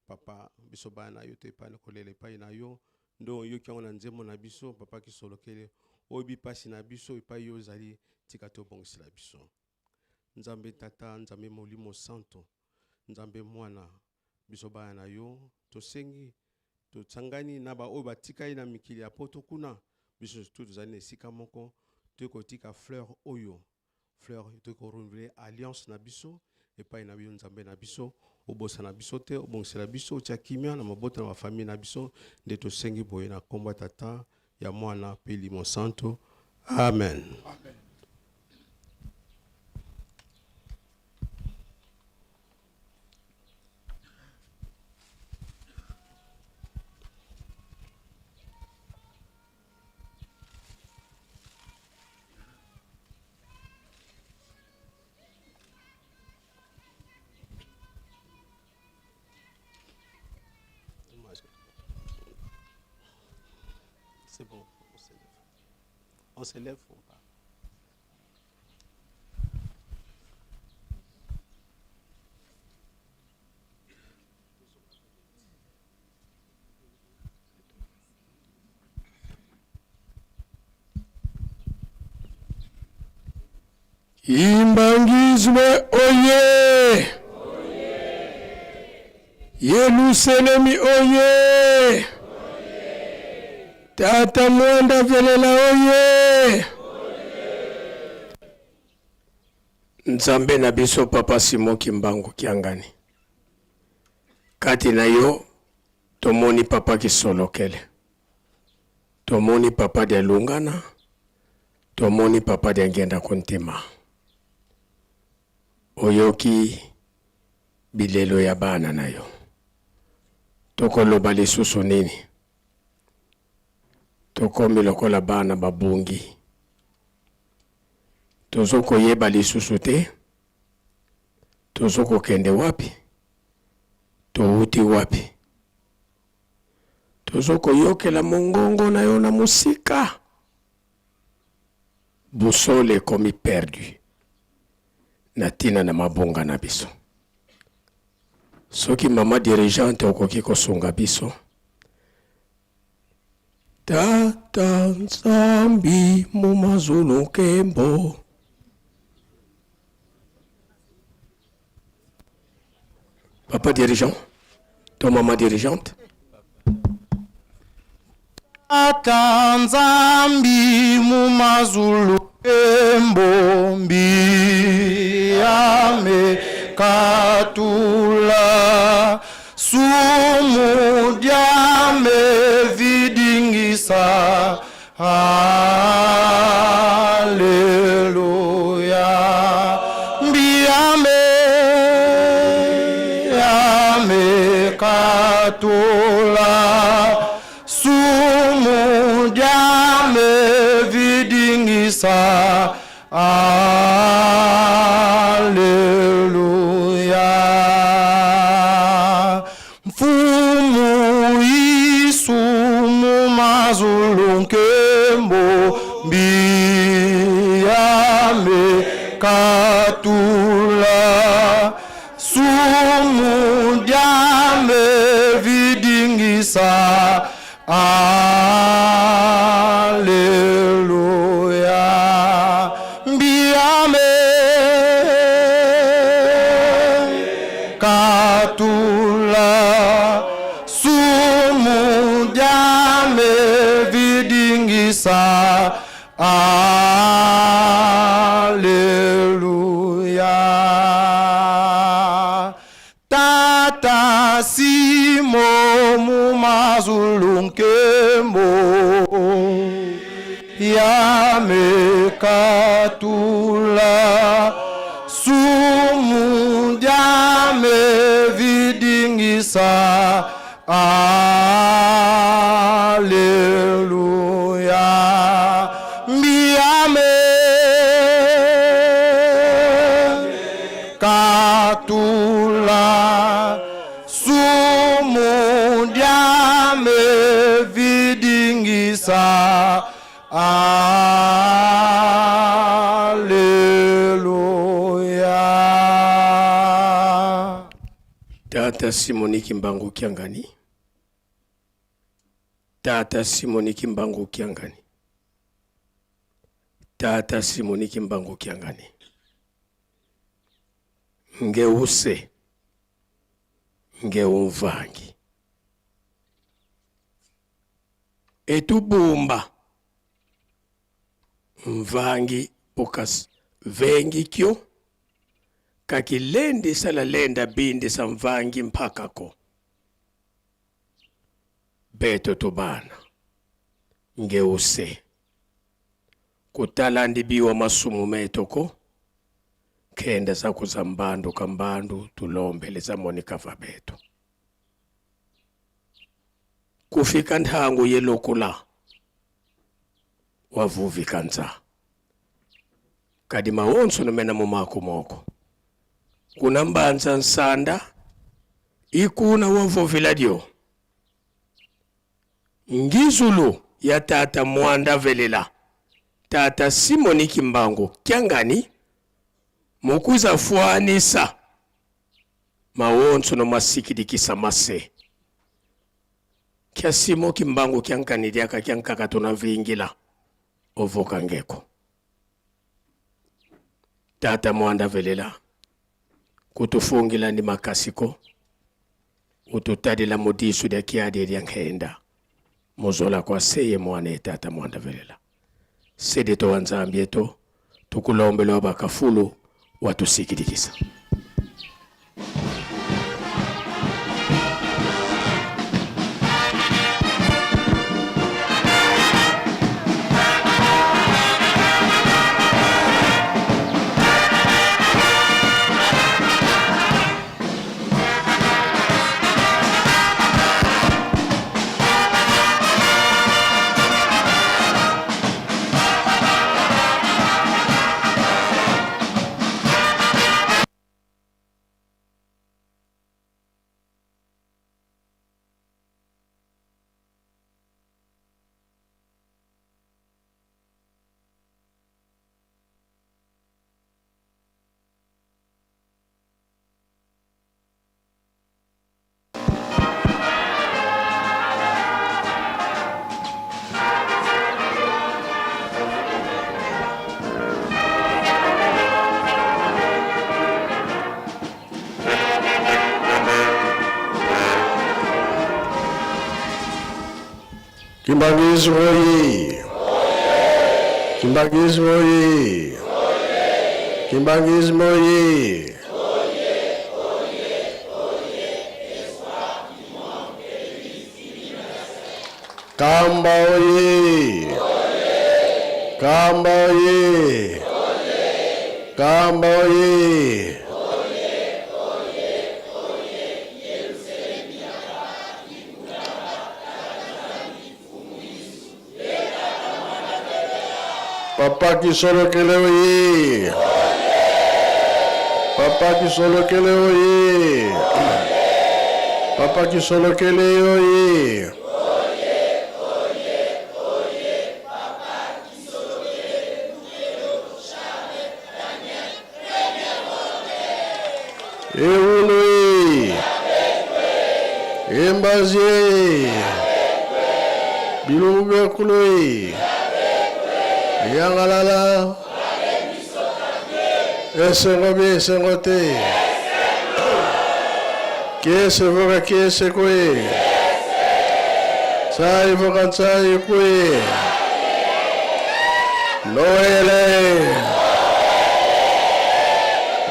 Papa biso bana yo te pa kolela epai na yo. Ndo yo ki na nzembo na biso papa Kisolokele obi pasi na biso epai yo zali tika to bongisela biso. Nzambe tata, nzambe molimo santo, nzambe mwana biso bana na yo tosengi tosangani na ba oyo batika na mikili ya poto kuna biso tout tozali esika moko to tika fleur oyo fleur to ko renouveler alliance na biso epai na yo nzambe na biso obosa na biso te obongisela biso tia kimia na mabota na famille na biso nde tosengi boye na komba tata ya mwana pe limo santo amen, amen. C'est bon, on s'élève. On s'élève ou pas? Imbangizwe oye! Yerusalemi oye! Tata Mwanda Velela oye! Nzambe na biso papa Simo Kimbangu Kiangani. kati na yo tomoni papa kisolokele, tomoni papa de lungana, tomoni papa de ngenda kontema. Oyoki bilelo ya bana na yo. Tokoloba lisusu nini? Tokomi lokola bana babungi. Tozoko yeba lisusu te. Tozoko kende wapi? Touti wapi? Tozoko yokela mongongo na yo na musika. Busole komi perdu. Natina na mabonga na biso. Soki mama dirigeante okoki kosunga biso. Tata Nzambi mumazulu kembo. Papa dirigeant, ton maman dirigeante. Tata Nzambi mumazulu kembo mbi katula sumu diame vidingisa haleluya mbiame katula sumu diame vidingisa Alleluia. Mfumu isumu mazulu nkembo mbiyame katula sumu diame vidingisa Alleluia. Mbiame katula sumu diame vidingisa Alleluia. Tata simo mumazulu nkembo yame katula sumu diame vidingisa Alleluia. Mbiame katula sumu diame vidingisa Alleluia. Tata Simoni Kimbangu Kiangani. Tata Simoni Kimbangu Kiangani. Tata Simoni Kimbangu Kiangani. Ngeuse. Ngeumvangi. Etubumba. Mvangi pokas vengi kyo. Kakilende sala lenda bindi sa mvangi mpakako. Beto tubana. Ngeuse. Kutala ndibiwa masumu metoko. Kenda za kuzambandu kambandu tulombele za monika fabeto. Kufika ntangu yelokula. Wavuvi kanza. Kadima onso numena mumako moko. Kuna mbanza nsanda. Ikuna wavuvila dio. Ngizulu ya tata Mwanda Velela. Tata Simoni Kimbangu Kiangani. Mukuza fuanisa. Mawonso no masikidikisa mase. Kia Simo Kimbangu Kiangani diaka kiankaka tunavingila. Ovoka ngeko. Tata Mwanda Velela. Kutufungila ni makasiko. Ututadila mudisu de kiadi diankenda. Mozola kwa seye mwane tata Mwanda Velela. Sedeto wanzambieto. Tukulombele wabakafulu. Watu sikidikisa. Kimbangizi oye! Kimbangizi oye! Kimbangizi oye! Kamba oye! Kamba oye! Kamba oye! Papa Kisolokele oye! Papa Kisolokele oye! Papa Kisolokele oye! Eului, Embazie, Bilumubekului, Yangalala, Esengobi, Esengote, Kiese voka kiese kwe, Sai voka tsai kwe, Noele,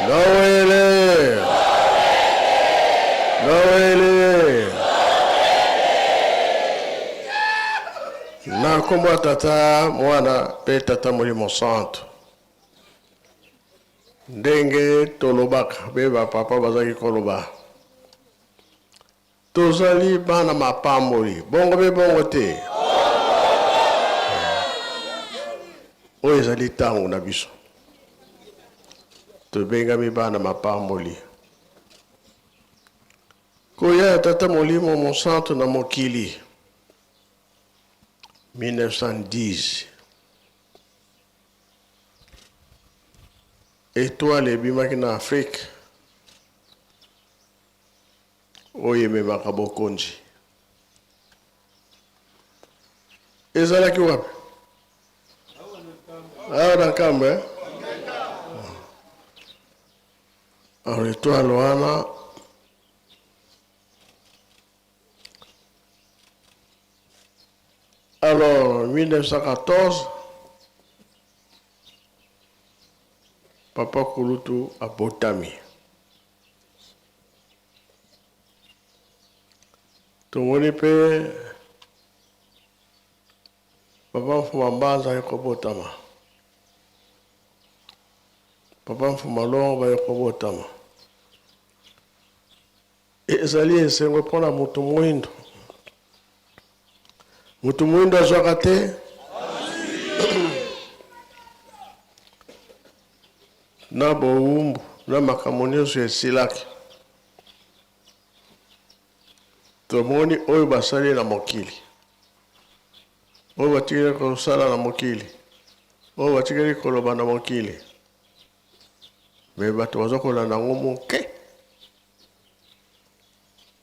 Noele, Noele. Na kombo tata mwana pe tata molimo santo. Ndenge tolobaka beba papa bazaki koloba. Tozali bana mapamboli. Bongo be bongo te. Oyo ezali tango na biso. Tobengami bana mapamboli. Koya tata molimo monsanto na mokili 1910 étoile ebimaki na Afrique oyo ememaka bokonzi ezalaki wapi awa na nkambo alors étoile wana alors, en 1914, Papa Kulutu a botami. Tumoni pe Papa Mfumambanza yako botama. Papa Mfumalongo yako botama. Ezali esengo pona mutu mwindo. Mutu mwindo azwaka te na bowumbu na makambo nyonso esilaki tomoni oyo basali na mokili oyo batikeli kosala na mokili oyo batikeli koloba na mokili me bato baza kolanda yango moke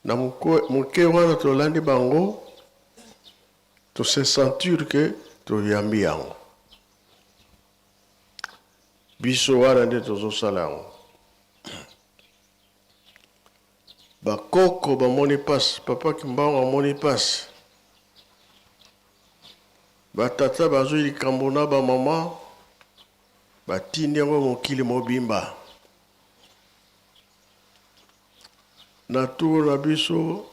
na moke wana tolandi bango to se sentir que toyambi yango biso wana nde tozosala yango bakoko bamoni pasi papa Kimbangu amoni pasi batata bazwi likambo na bamama batindi yango mokili mobimba na turo na biso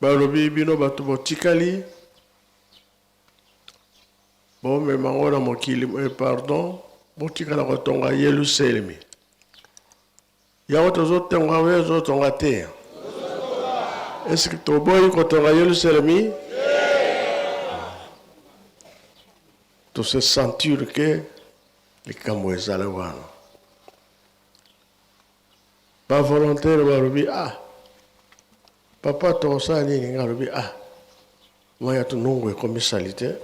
balobi bino bato botikali bomema ngo na mokili pardon botikala kotonga Yelusalemi yango tozotonga we ozotonga te est-ce que toboyi kotonga Yelusalemi to se sentir que likambo ezali wana ba volontaire balobi papa tokosala nini nga alobi maya tunungu ekomi sali te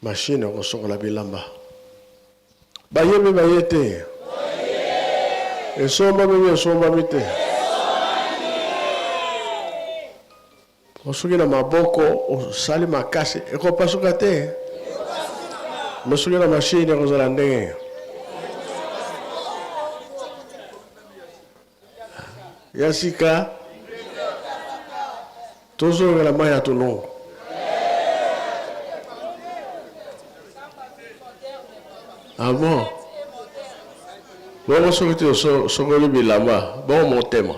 mashine okosokola bilamba bayembi baye te esombami esombami te osoki na maboko osali makasi ekopasuka te mosoki na mashine ekozala ndenge ya sika tozongela mai ya tolongo. Ah bon? Bon, soki te sokoli bilamba, bon motema.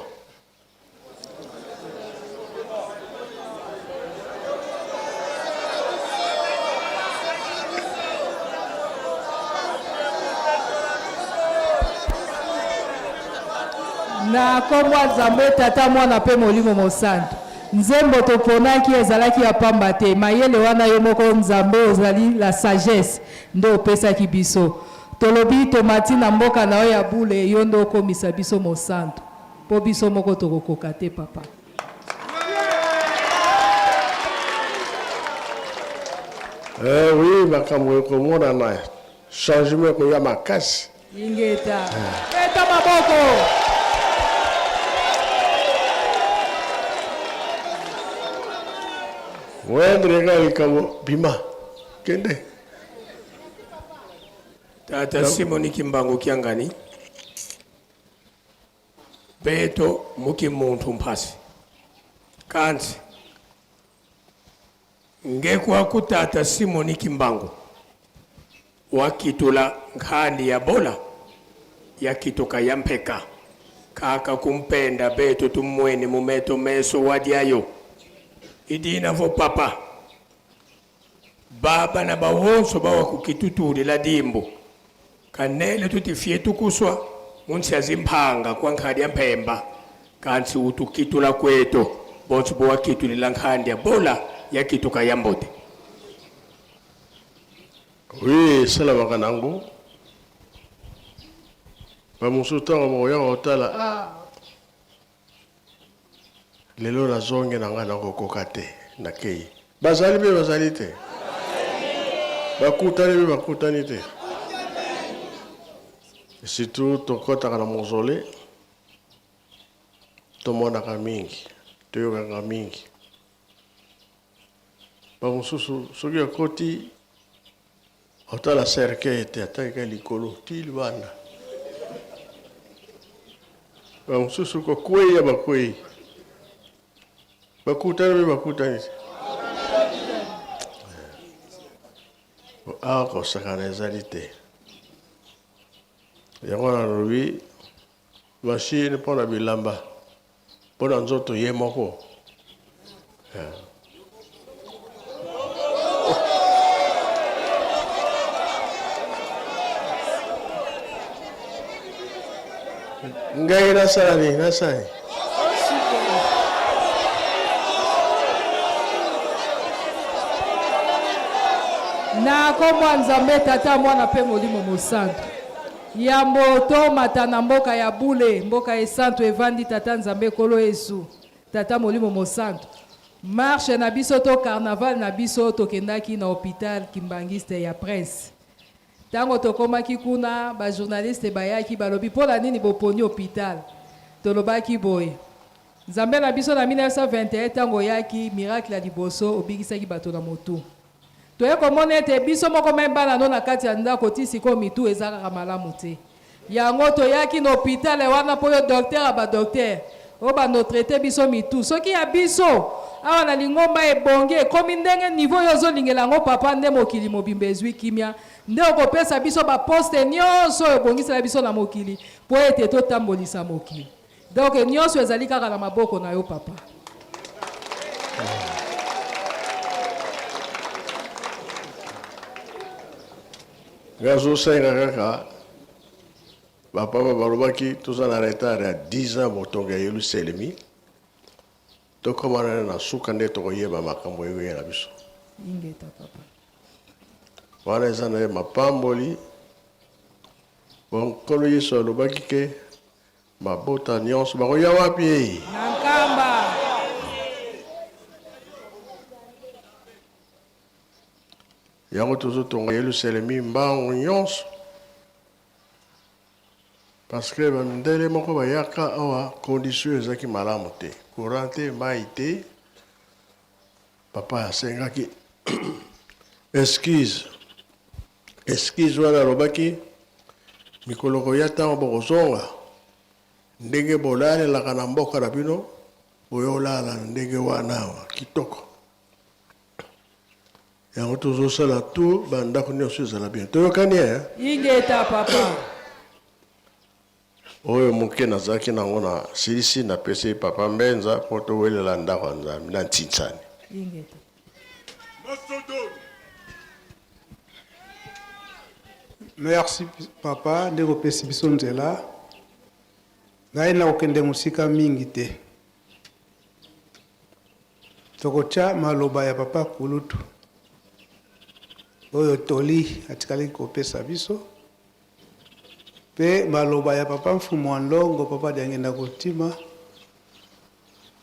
Na kombo Nzambe tata mwana pe molimo mosantu. Nzembo toponaki ezalaki ya pamba te. Mayele wana yo moko Nzambe ozali la sagesse nde opesaki biso. Tolobi tomati na mboka na yo ya bule yo nde okomisa biso mosantu. Po biso moko tokokoka te papa. Oui, makambo ekomona na changement ko ya makasi. Ingeta. Eta maboko. Wendrega likabo bima. Kende. Tata Simoni Kimbangu Kiangani. Beto muki muntu mpasi. Kanzi. Ngekwa kutata Simoni Kimbangu. Wakitula nkhani ya bola. Yakitoka yampeka. Kaka kumpenda beto tumweni mumeto meso wadiayo. Idina vo papa. Baba na bawonso bawa kukitutuli la dimbo. Kanele tutifie tukuswa. Munsi azimpanga kwa nkhani ya mpemba. Kansi utukitula kweto. Bonsu bowa kituli la nkhani ya bola. Yakitoka yambote. Oui, salama kanangu. Bamusuta wa moya otala. Lelo na zonge na ngana kokoka te na kei. Bazali be bazali te. Bakutani be bakutani te. Surtout tokota na mozole. Tomona ka mingi. Toyoka ka mingi. Bamususu soki akoti otala serke te ataka likolo tilwana. Bamususu ko kwei ya bakwei. Bakutani be bakutani. Ako sakana ezalite. Yango na lobi machine pona bilamba. Pona nzoto ye moko. Ngai nasani. Na kombo Nzambe tata mwana pe molimo mosantu. Ya moto matana mboka ya bule, mboka esantu evandi tata Nzambe kolo Yesu. Tata molimo mosantu. Marche na biso to carnaval na biso tokendaki na hôpital Kimbangiste ya Prince. Tango tokomaki kuna ba journaliste bayaki balobi pola nini boponi hôpital. Tolobaki boye. Nzambe na biso na 1921 tango yaki miracle ya liboso obikisaki bato na motu. Toye komona ete biso moko membala no na kati ya ndako ti siko mitu ezaka malamu te. Yango toyaki na hôpital wana po yo docteur ba docteur o ba no traiter biso mitu. Soki ya biso awa na lingomba ebonge komi ndenge niveau yo zo lingela ngo papa nde mokili mobimba ezwi kimia nde okopesa biso ba poste nyonso ebongisela biso na mokili po ete totambolisa mokili. Donc nyonso ezali kaka na maboko na yo papa. Gazo senga kaka. Papa balobaki toza na retard ya 10 ans motonga yelu selemi. Tokomana na suka nde tokoyeba makambo yewe na biso. Ingeta papa. Wana eza na mapamboli. Bon kolo Yesu alobaki ke mabota nyonso bakoya wapi? Na Nkamba. Yango tozotonga Yerusalemi mbango nyonso. Parce que bandele moko bayaka awa condition ezaki malamu te. Courant te, mai te. Papa asengaki excuse wana alobaki mikolo koya ntango bokozonga ndenge bolalelaka na mboka na bino boyolala ndenge wana wa kitoko yango tozosala tu bandako nyonso ezala bien toyokani ingeta papa oyo moke nazalaki nango na silisi napesi papa mbenza mpo towelela ndako ya nzambe na ntinsani ingeta Merci papa ndeko pesi biso nzela ngai na kokende mosika mingi te tokotya maloba ya papa kulutu oyo toli atikali kopesa biso pe maloba ya papa mfumu wa ndongo papa diangenda kotima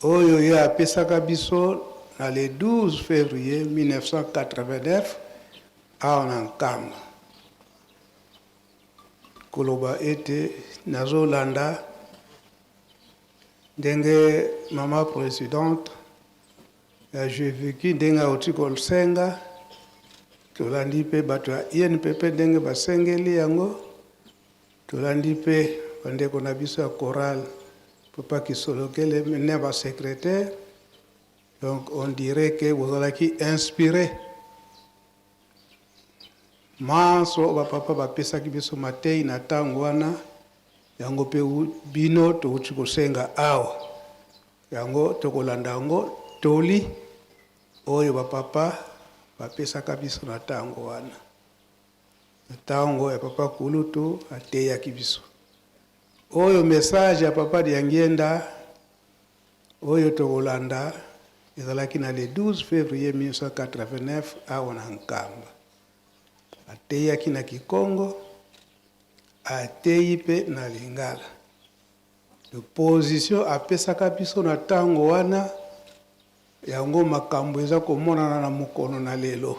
oyo ye apesaka biso na le 12 février 1989 awa na Nkamba koloba ete nazolanda ndenge mama présidente ya j'ai vécu ndenge auti kosenga tolandi mpe bato ya INPP ndenge basengeli yango tolandi mpe bandeko na biso ya chorale papa Kisolokele ne basecrétaire donc on dirait que bozalaki inspiré maso bapapa bapesaki biso matei na ntango wana yango mpe bino touti kosenga awa yango tokolanda yango toli oyo bapapa bapesaka biso na ntango wana na ntango ya papa kulutu ateyaki biso oyo message ya papa Diangenda oyo tokolanda ezalaki na le 12 février 1989 awa na Nkamba ateyaki na Kikongo ateyi mpe na Lingala de position apesaka biso na ntango wana yango makambo eza komonana na mokono na lelo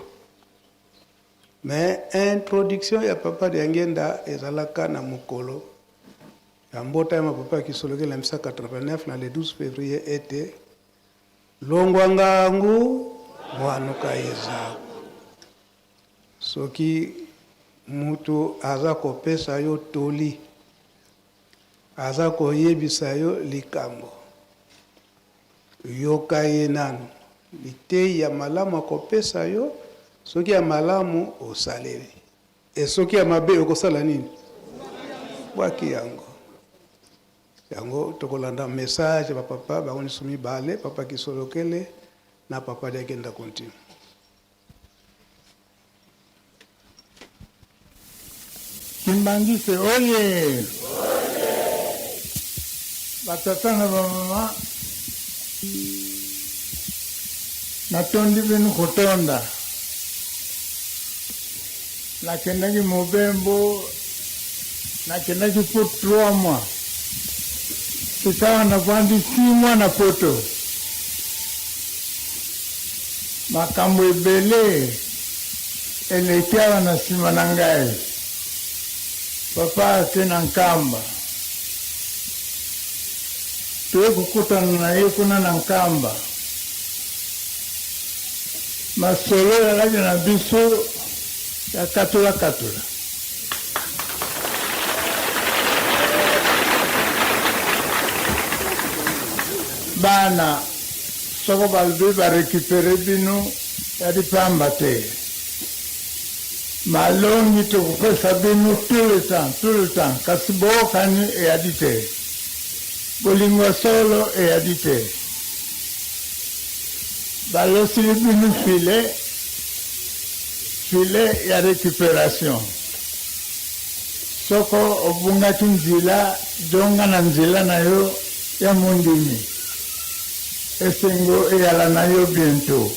mais introduction ya papa Diangenda ezalaka na mokolo ya mbota ya mapapa Kisolokele 1989 na le 12 février ete longwa ngangu mwanuka ezako soki mutu aza kopesa yo toli aza koyebisa yo likambo yoka ye nanu liteyi ya malamu akopesa yo soki ya malamu osaleli soki ya mabe okosala nini bwaki yango yango tokolanda message bapapa bango nyonso mibale papa Kisolokele na papa Diangenda continue Kimbangise oye batata na bamama natondi binu kotonda nakendaki mobembo nakendaki po 3 mois ikawa navandi 6 mois na poto makambo ebele eleki awa na nsima na ngai papa ake na Nkamba toye kokutana na ye kuna na Nkamba masolo yalaki na biso ya katula bana soko balobi barekipere bino yadi pamba te malongi tokopesa bino tout le temps kasi bookani eyadi te bolingo solo eyadi te balosili bino file ya récupération soko obungaki nzela jonga na nzela na yo ya mondimi esengo eyala na yo bientôt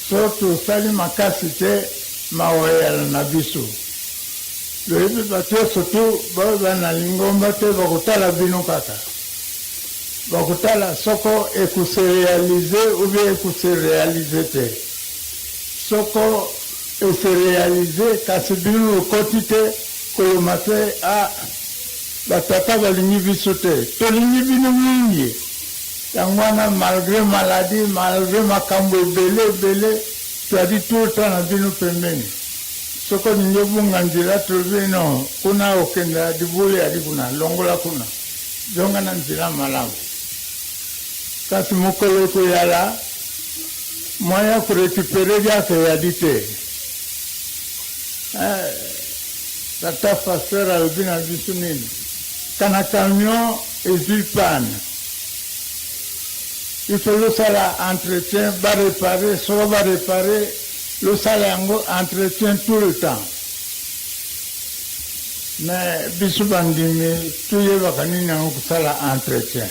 so tosali makasi te mawa eyala na biso loyebi bato nyonso tu bao bana lingomba te bakotala bino kaka bakotala soko ekoserealize ubie ekoserealize te soko eserealize kasi bino okoti te koyoma te batata balingi biso te tolingi bino mingi yango wana malgré maladie malgré makambo ebele toadi tout le temps na bino pembeni soko ningi obunga nzela tolobi no kuna okenda dibule adi kuna longola kuna zonga na nzela malamu kasi mokolo koyala moya kurekupere vyake yadite tata pasteur alobi na biso nini kana camion ezwi pane il faut losala entretien barépare soko barépare losala yango entretien tout le temps mais biso bandimi tuyebaka nini yango kosala entretien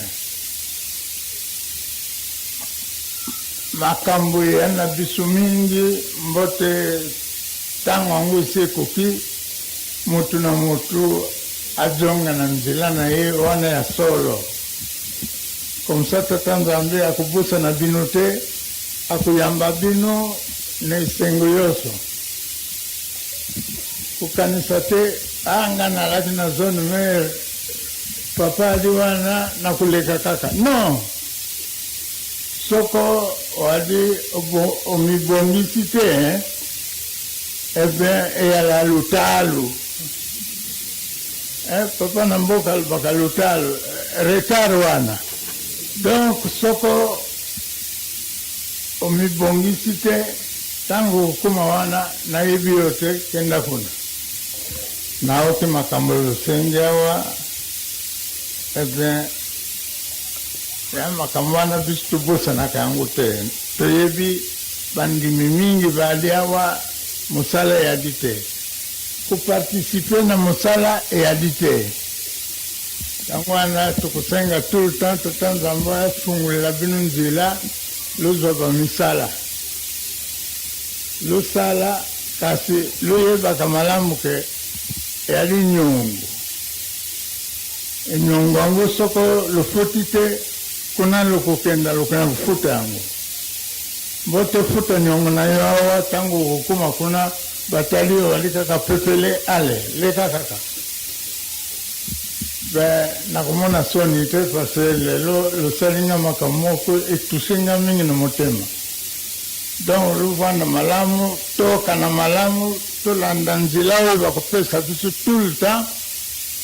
makambo ya na biso mingi mbote ntango yango esi ekoki motu na motu ajonga na nzela na ye wana ya solo komsa tata nzambe akobusa na bino te akoyamba bino na esengo yoso kokanisa te anga nalati na zone mer papa ali wana na kuleka kaka non soko wadi omibongisi te eyala lutalu papa na mboka alobaka lutalu retard wana donc soko omibongisi te ntango okoma wana nayebi yo te kenda kuna naoki makambo losengi awa ya makambo wana biso tobosanaka yango te toyebi bandimi mingi bali awa mosala eyadi te koparticipe na mosala eyadi te yango wana tokosenga tout le temps tata nzambe afungulela bino nzela lozwa bamisala losala kasi loyebaka malamu ke eyali nyongo enyongo yango soko lofoti te kuna lokokenda kofuta yango mbote futa nyongo na yo awa ntango okokoma kuna batali oyo bali kaka pepele ale leka kaka nakomona soni te parce lelo losalinga makambo moko etusenga mingi na motema donc lovanda malamu tokana malamu tolanda nzela oyo bakopesa biso tout le temps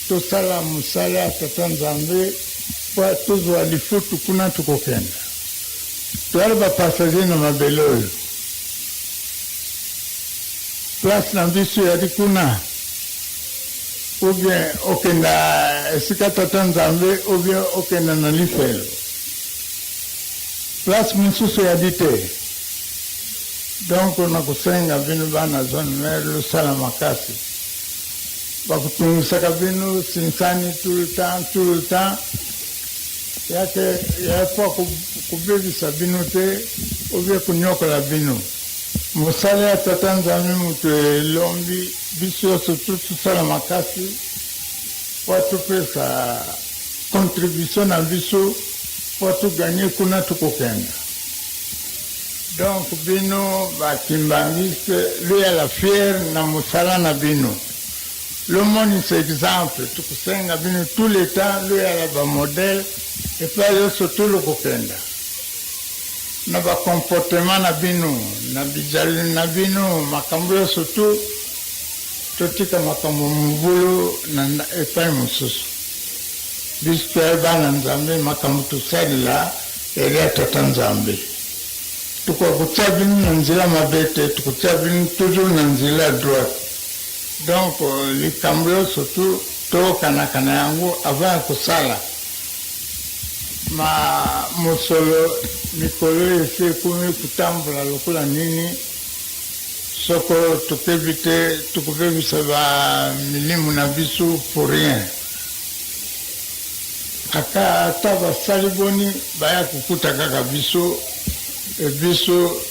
tosala mosala ya tata nzambe po tozwa lifutu kuna tokokenda toyali bapassager na mabele oyo place na biso yali kuna ou bien okenda esika tata nzambe ou bien okenda na lifelo place mosusu yali te donc nakosenga bino bana zone mer losala makasi bakutungisaka bino sinsani tout le temps yake yapo kubebisa bino te ou bien kunyokola bino mosala ya tata nzambe moto elombi biso nyonso tosala makasi po topesa contribution na biso po toganye kuna tokokenda donc bino bakimbangiste loyala fiere na mosala na bino lomonisa exemple tokosenga bino tout le temps loyala bamodele epai nyonso tolokokenda na bakomportement na bino na bijali na bino makambo nyonso totika makambo mobulu na epai mosusu biso toyebana nzambe makambo tosalela eri ya tata nzambe tokokutia bino na nzela mabe te tokotia bino toujours na nzela droite donc likambo nyonso tokanakana yango avant ya kosala mosolo mikolo esi ekomi kotambola lokola nini soko tokebi te tokobebisa bamilimu na biso pour rien ata basali boni baya kokuta kaka biso biso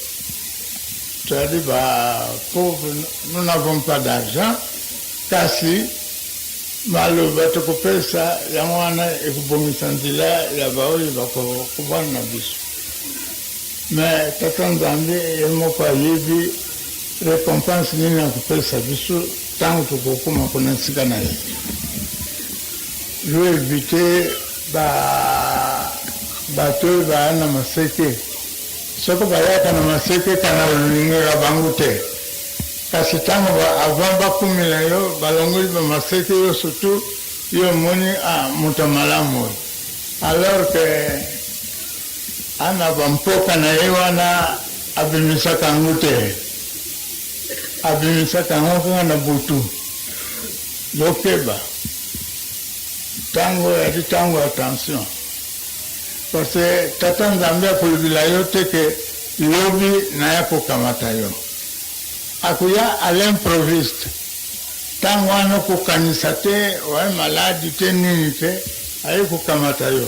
toyali bapauvre nous n'avons pas d'argent kasi maloba tokopesa yango wana ekobongisa nzela ya baoyo bakobwana na biso mais tata nzambe ye moko ayebi récompense nini akopesa biso ntango tokokoma kuna nsika na ye lo evite bato oyo baya na maseke soko bayaka na maseke kana balingaka bango te kasi ntango avant bakumela yo balongoli bamaseke yo surtout yo omoni moto malamu oyo alors que ana bampoka na ye wana abimisaka yango te, abimisaka yango kaka na butu lokeba ntango yadi ntango ya tension, parce que tata Nzambe akolobela yo te ke lobi naya kokamata yo, akuya à l'improviste ntango wana kokanisa te waye maladi te nini te, aye kokamata yo.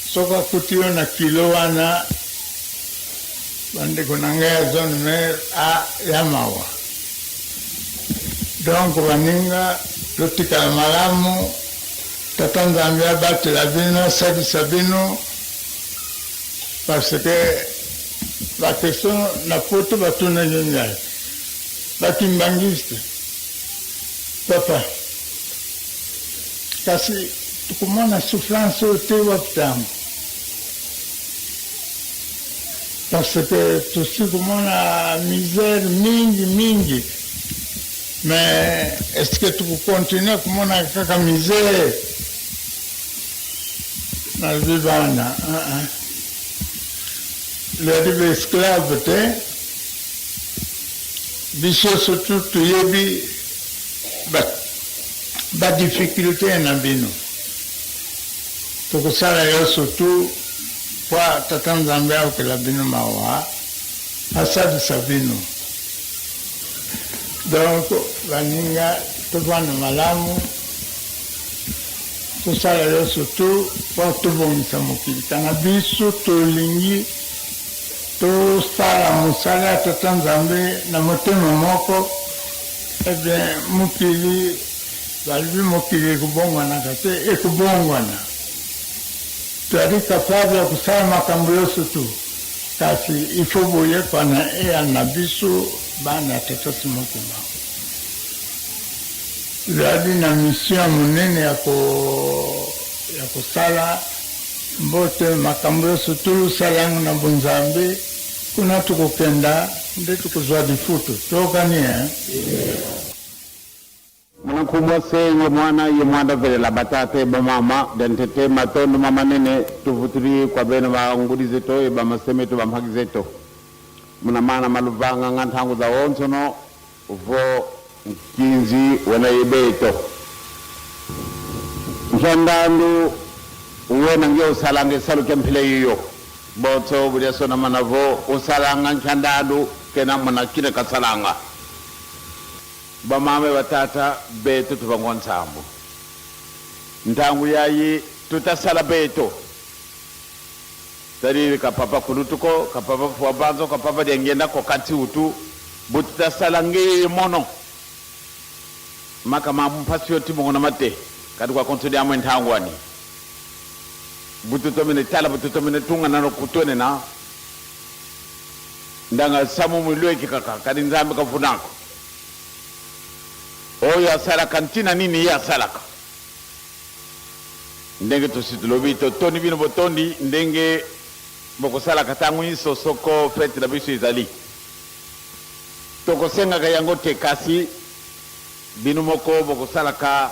Soki akuti yo na kilo wana bandeko na ngai ya zone mer ya mawa. Donc baninga totikala malamu, tata Nzambe abatela bino, asalisa bino, parce que bakestion na poto batuna yo ngai bakimbangiste papa, kasi tukumona souffrance oyo te wapitango, parce que tusi kumona misère mingi, mais est-ce que tukukontinue kumona kaka misère na vivana? Le esclave te biso surtout tuyebi ba difficulté na bino, tukosala yo surtout kwa tata Nzambe akela bino mawa asalisa bino. Donc baninga tobana malamu, tosala yo surtout kwa tobongisa mokili. Kana biso tolingi tosala mosala ya tata Nzambe na motema moko, bien mokili balibi mokili ekobongwanaka te, ekobongwana. Tuari capable ya kusala makambo yoso tu, kasi ifo boyekwana na biso bana ya tata Simotema. Tuari na mission monene ya kusala mbote makambo yoso tu salangu na Bunzambe, kuna tukukenda nde tukuzwa difutu tokani Mwanakubwa se ye mwana vele la batate ba mama dentete matondo mama nene tuvutiri kwa bene ba ngudi zeto e ba maseme to ba mhagi zeto muna mana maluvanga ngantangu za onsono vo kinzi wana yebeto njandandu uwena ngeo salange salu kempile yiyo boto budia sona manavo usalanga njandandu kena mwana kine kasalanga bamame batata beto tubangonsambo ntangu yayi tutasala beto tari ka papa kulutuko ka papa fuabanzo ka papa dengenda ko kati utu bututasala ngi mono maka mampasio timongona mate kadi kwa kontodi amwe ntangu ani bututomene tala bututomene tunga nano kutone na ndanga samu mulwe kikaka kadi Nzambe kafunako oyo asalaka ntina nini ye asalaka ndenge tositulobi totoni bino botondi ndenge bokosalaka ntango nyonso soko fete na biso ezali tokosengaka yango te, kasi bino moko bokosalaka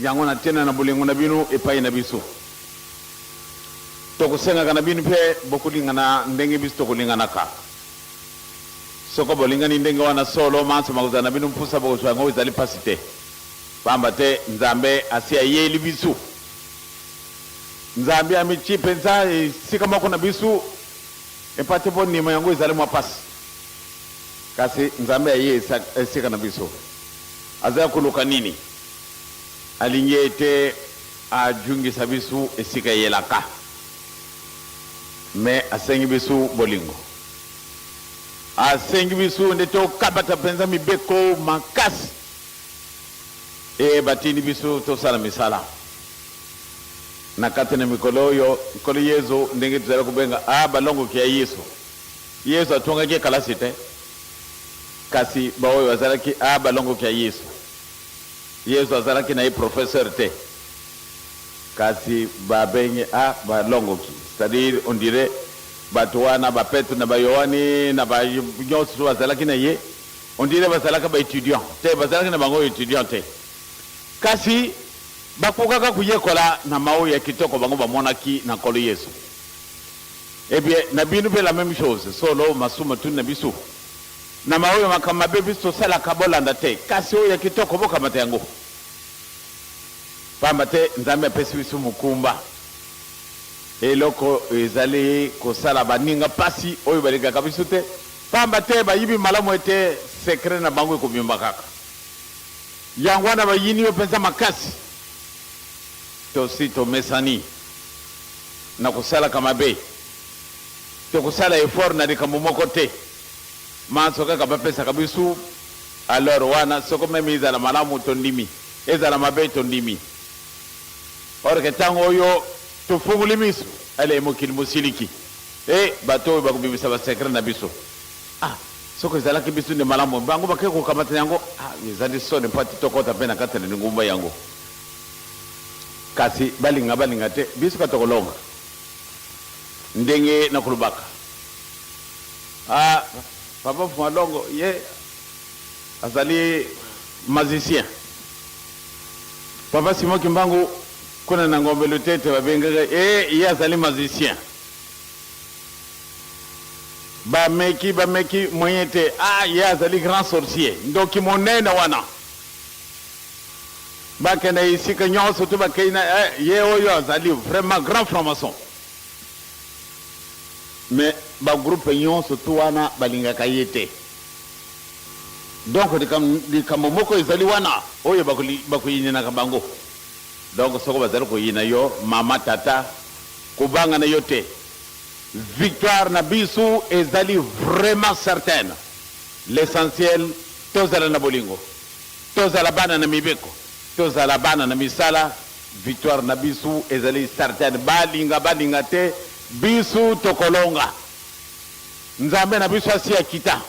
yango na tena na bolingo na bino epai na biso. Tokosengaka na bino mpe bokolingana ndenge biso tokolinganaka. Soko bolingani ndenge wana solo manso makuzana bino mpusa bokoswa ngo ezali pasi te, pamba te Nzambe asi ayeli biso. Nzambe amichi pensa sika moko na biso epate po nima yango ezali mwa pasi, kasi Nzambe aye sika na biso azaya kuluka nini alingi ete ajungisa biso esika yelaka, me asengi biso bolingo, asengi biso ndeto kabata penza mibeko makasi batini biso tosala misala na katene mikolo yo mikolo Yesu ndenge tuzala kubenga balongo kia Yesu atunga ke kalasi te, kasi baoyo wazalaki balongo kia Yesu azalaki na professeur te, kasi babenye balongo ki, c'est-à-dire on dirait batuana ba Petro na ba Yohani na ba nyonso bazalaki na ye, on dirait bazalaka ba étudiant te, bazalaki na bango étudiant te, kasi bakokaka kuyekola na mawu ya kitoko bango bamonaki na kolo Yesu. Eh bien, Nabino fait la même chose. Solo, Masuma, tout Nabisu. Namaoyo makamabe biso sala kabolanda te. Kasi oyo kitoko boka matengo. Pamba te nzambe apesi biso mukumba. Eloko ezali kosala baninga pasi oyo balingaka biso te. Pamba te bayibi malamu ete secret na bango ekobimba kaka. Yango wana bayini yo penza makasi. Tosi tomesani. Na kosala kamabe. Tokosala effort na likambo moko te. Manso kaka bapesa kabisu. Alors wana soko meme ezala malamu tondimi. Ezala mabe tondimi. Or que tango oyo tofunguli miso. Ale mokili musiliki. Bato bakubimisa ba secret na biso. Soko ezala kibisu ne malamu. Bango bakeko kamata yango. Ezali sone pati tokota pena katele ngumba yango. Kasi balinga te biso katokolonga. Ndenge na kulubaka. Papa Fumalongo, azali magicien. Papa Simon Kimbangu, kuna na ngombe lutete babengaka, azali magicien. Ba meki moyen te, azali grand sorcier. Donc monena wana. Ba kena isika nyonso to ba kena, oyo azali vraiment grand franc-maçon. Mais ba groupe nyonso to wana balingaka yete. Donc di kamomoko ezali wana oyo bakuyina na kabango. Donc soko bazali kuyina yo mama tata kubanga na yote. Victoire na bisu ezali vraiment certaine. L'essentiel tozala na bolingo. Tozala bana na mibeko. Tozala bana na misala. Victoire na bisu ezali certaine. Balinga te bisu tokolonga. Nzambe na bisu asi akita.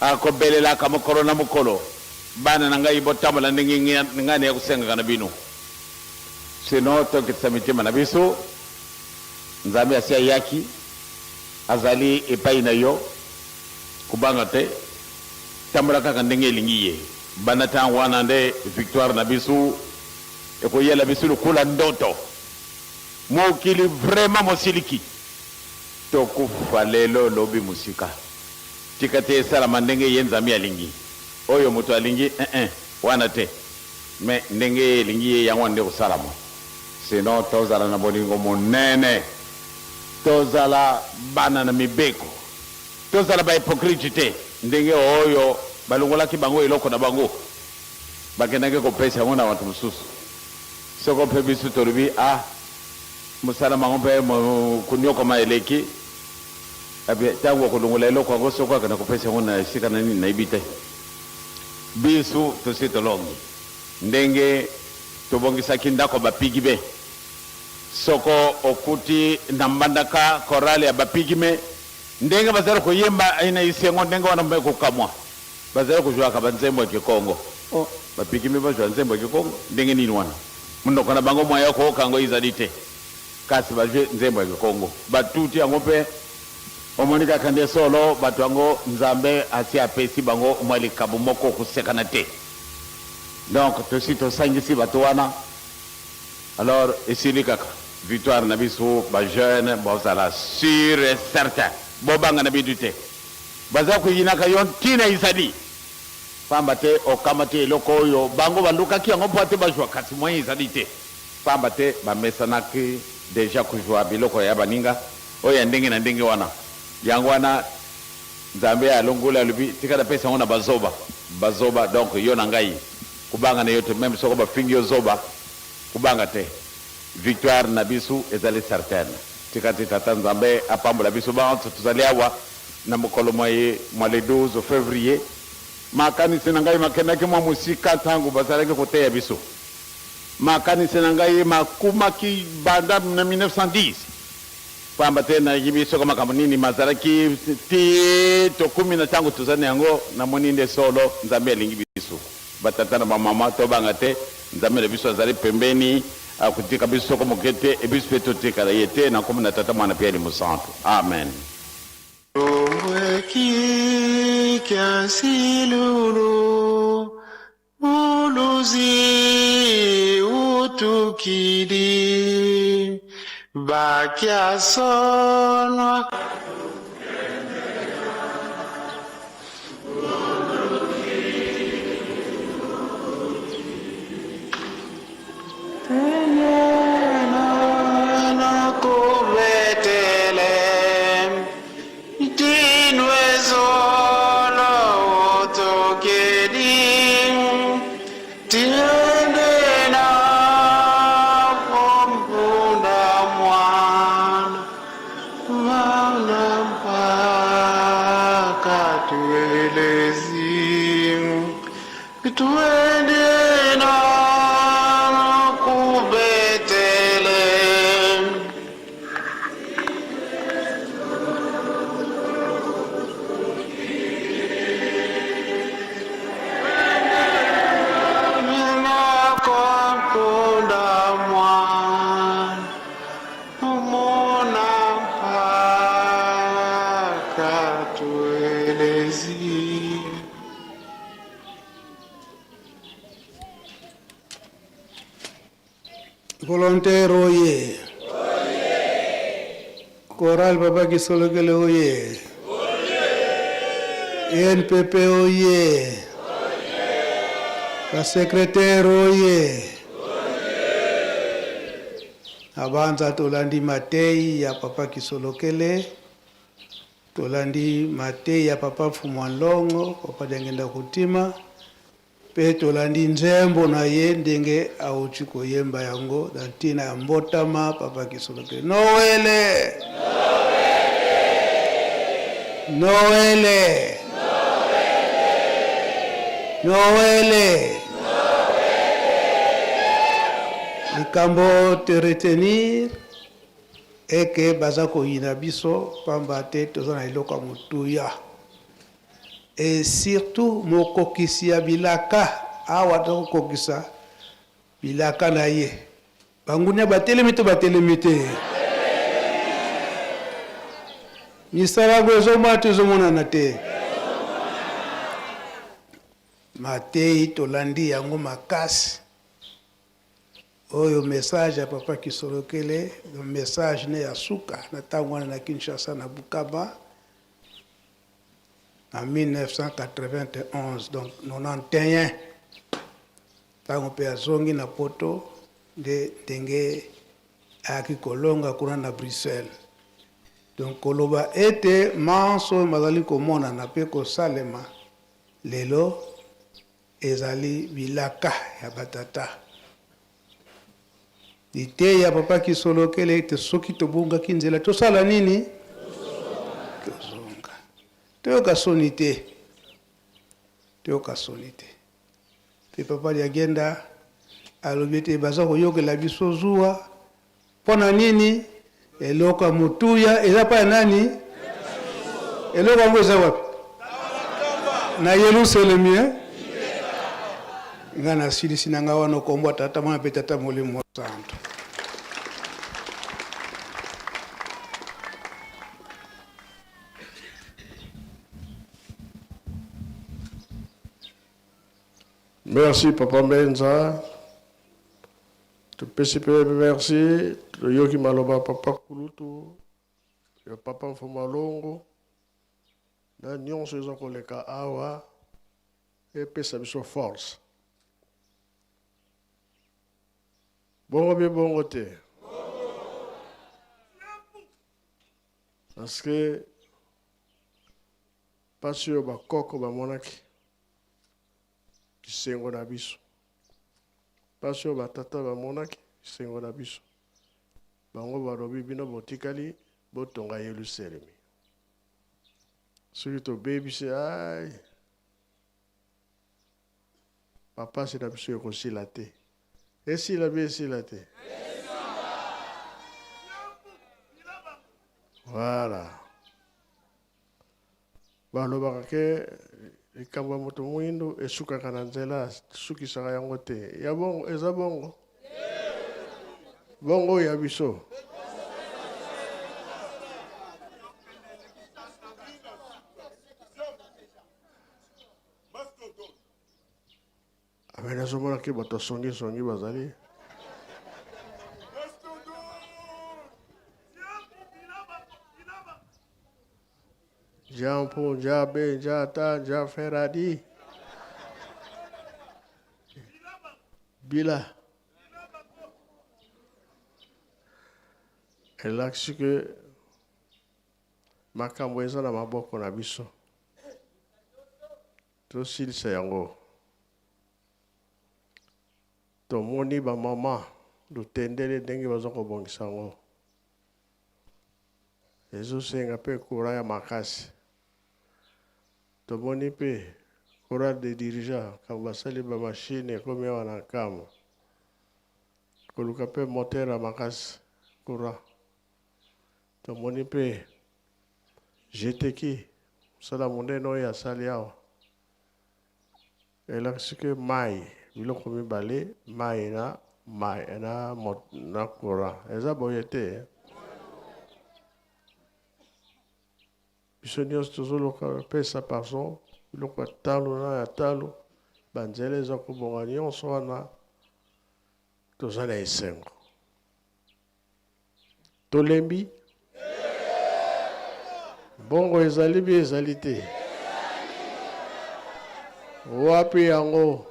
Akobelela kama korona mukolo. Bana na ngai botamala ndenge ngane ya kusenga kana bino. Sino tokitsa mitima na bisu. Nzambe asi yaki. Azali epai na yo. Kubanga te. Tambala kaka ndenge lingiye. Bana tan wana nde victoire na bisu. Eko yela bisu kula ndoto. Mokili vraiment mosiliki. Tokufa lelo lobi musika. Tikate sala mandenge yenzami alingi. Oyo mutu alingi wana te. Me ndenge lingi yango nde kusalama. Sinon tozala na bolingo monene. Tozala bana na mibeko. Tozala ba hypocrite te. Ndenge oyo balongola ki bango eloko na bango. Bakenake kopesa yango na watu mususu. Soko pe bisu torubi musala mangombe kunyoko maeleki abia tango kulungula eloko ngo soko kana kopesa ngona shika na nini na ibite bisu tositolongi ndenge tobongisa kindako bapigime soko okuti nambandaka korale ya bapigime ndenge bazara kuyemba ina isengo ndenge wana mbeko kamwa bazara kujwa ka banzembo ke Kongo bapigime bajwa nzembo ke Kongo ndenge nini wana mundo kana bango moya ko kango izalite kasi baje nzembo ya Kongo batuti yango pe omonika kande solo batwango nzambe asi apesi bango mwali kabumoko kusekana te. Donc tosito sangisi batwana. Alors esili kaka victoire na biso ba jeune bozala sûr et certain bobanga na bidute baza ko yinaka yon tina isali pamba te okamate loko yo bango banduka ki yango poate bajwa kasi moyen isali te pamba te ba mesanaki déjà kujwa biloko ya baninga oya ndenge na ndenge wana yango wana nzambe alongola lubi tikala pesa ngona bazoba donc yo na ngai kubanga na yote même soko ba fingi yo zoba kubanga te victoire na bisu ezali certaine tikati tata nzambe apambola bisu ba tuzali awa na mokolo moye le 12 février makani sinangai makena ke mwa musika tangu bazalaki koteya bisu makani sinangai makuma ki banda na 1910 pamba tena yibi soko makambo nini mazalaki ti to 10 tangu tuzane yango na moninde solo nzambe alingi bisu batata na mama to banga te nzambe le bisu azali pembeni akutika bisu soko mokete e bisu peto tika la yete na komo na tata mwana pia ni musantu amen. Omweki kiasilulu uluzi utukili Bakia sonwa volontaire oye. Choral Papa Kisolokele oye. NPP oye. La secrétaire oye. Avanza tolandi Matei ya Papa Kisolokele. Tolandi Matei ya Papa Mfumwanlongo, Papa Dengenda Kutima. Pe tolandi nzembo na ye ndenge auchi koyemba yango na ntina ya mbotama Papa Kisolokele. Noele! Noele! Noele! Likambo te retenir eke baza koyina biso pamba te toza na eloko ya motuya. Et surtout mokokisi ya bilaka awa tokokisa bilaka na ye bangunia batelemi to batelemi te misala go ezomona te ezomonana te Matei tolandi yango makasi oyo message ya Papa Kisolokele le message ne ya suka na ntango wana na Kinshasa na Bukaba en 1991, donc 91, tango pe azongi na poto de denge aki kolonga kuna na Bruxelles. Donc koloba ete manso mazali komona na pe kosalema lelo ezali bilaka ya batata. Ite ya Papa Kisolokele ete soki tobunga kinzela tosala nini? Teoka sonite. Teoka sonite. Pe Papa Diagenda alobete baza koyokela biso zuwa. Pona nini? Eloko mutuya eza pa nani? Eloko ngo eza wapi? Na Yerusalemu. Ngana silisi nanga wana kombo tata mwana pe tata Molimo Santo. Merci Papa Menza. Tu peux merci. Le yoki maloba Papa Kulutu. Le Papa Mfumalongo. Na nyonso ezo koleka awa. Et pesa biso force. Bongo bien bongo te. Parce que pas sûr ba koko ba monaki. Kisengo na biso. Pas sûr ba tata ba monaki kisengo na biso. Bango ba robi bino botikali botonga Yerusalemu. Celui to baby say ay. Papa c'est la biso ko silate. Et si la bien silate. Voilà. Balobaka ke likambo moto mwindo esukaka na nzela sukisaka yango te. Ya bongo eza bongo. Bongo ya biso. Amena zomona ke bato songi bazali. Jampon, Jabe, Jata, Jaferadi. Bila. Et là, c'est que makambo eza na maboko na biso. Tosilisa yango. Tomoni ba mama lutendele ndenge baza kobongisa yango. Ezosenga mpe kura ya makasi. Tomoni mpe kura de dirigeant kaka basali ba mashine ekomi awa na nkama. Koluka mpe moteur ya makasi kura. Tomoni mpe jeteki mosala monene oyo asali awa. Elakisi ke mai biloko mibale mai na kura. Eza boye te. Biso nyonso tozoluka pesa pardon biloko ya talo na ya talo banzela eza kobonga nyonso wana toza na esengo. Tolembi bongo ezali bi ezali te. Wapi yango?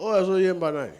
Oh, azoyemba nani?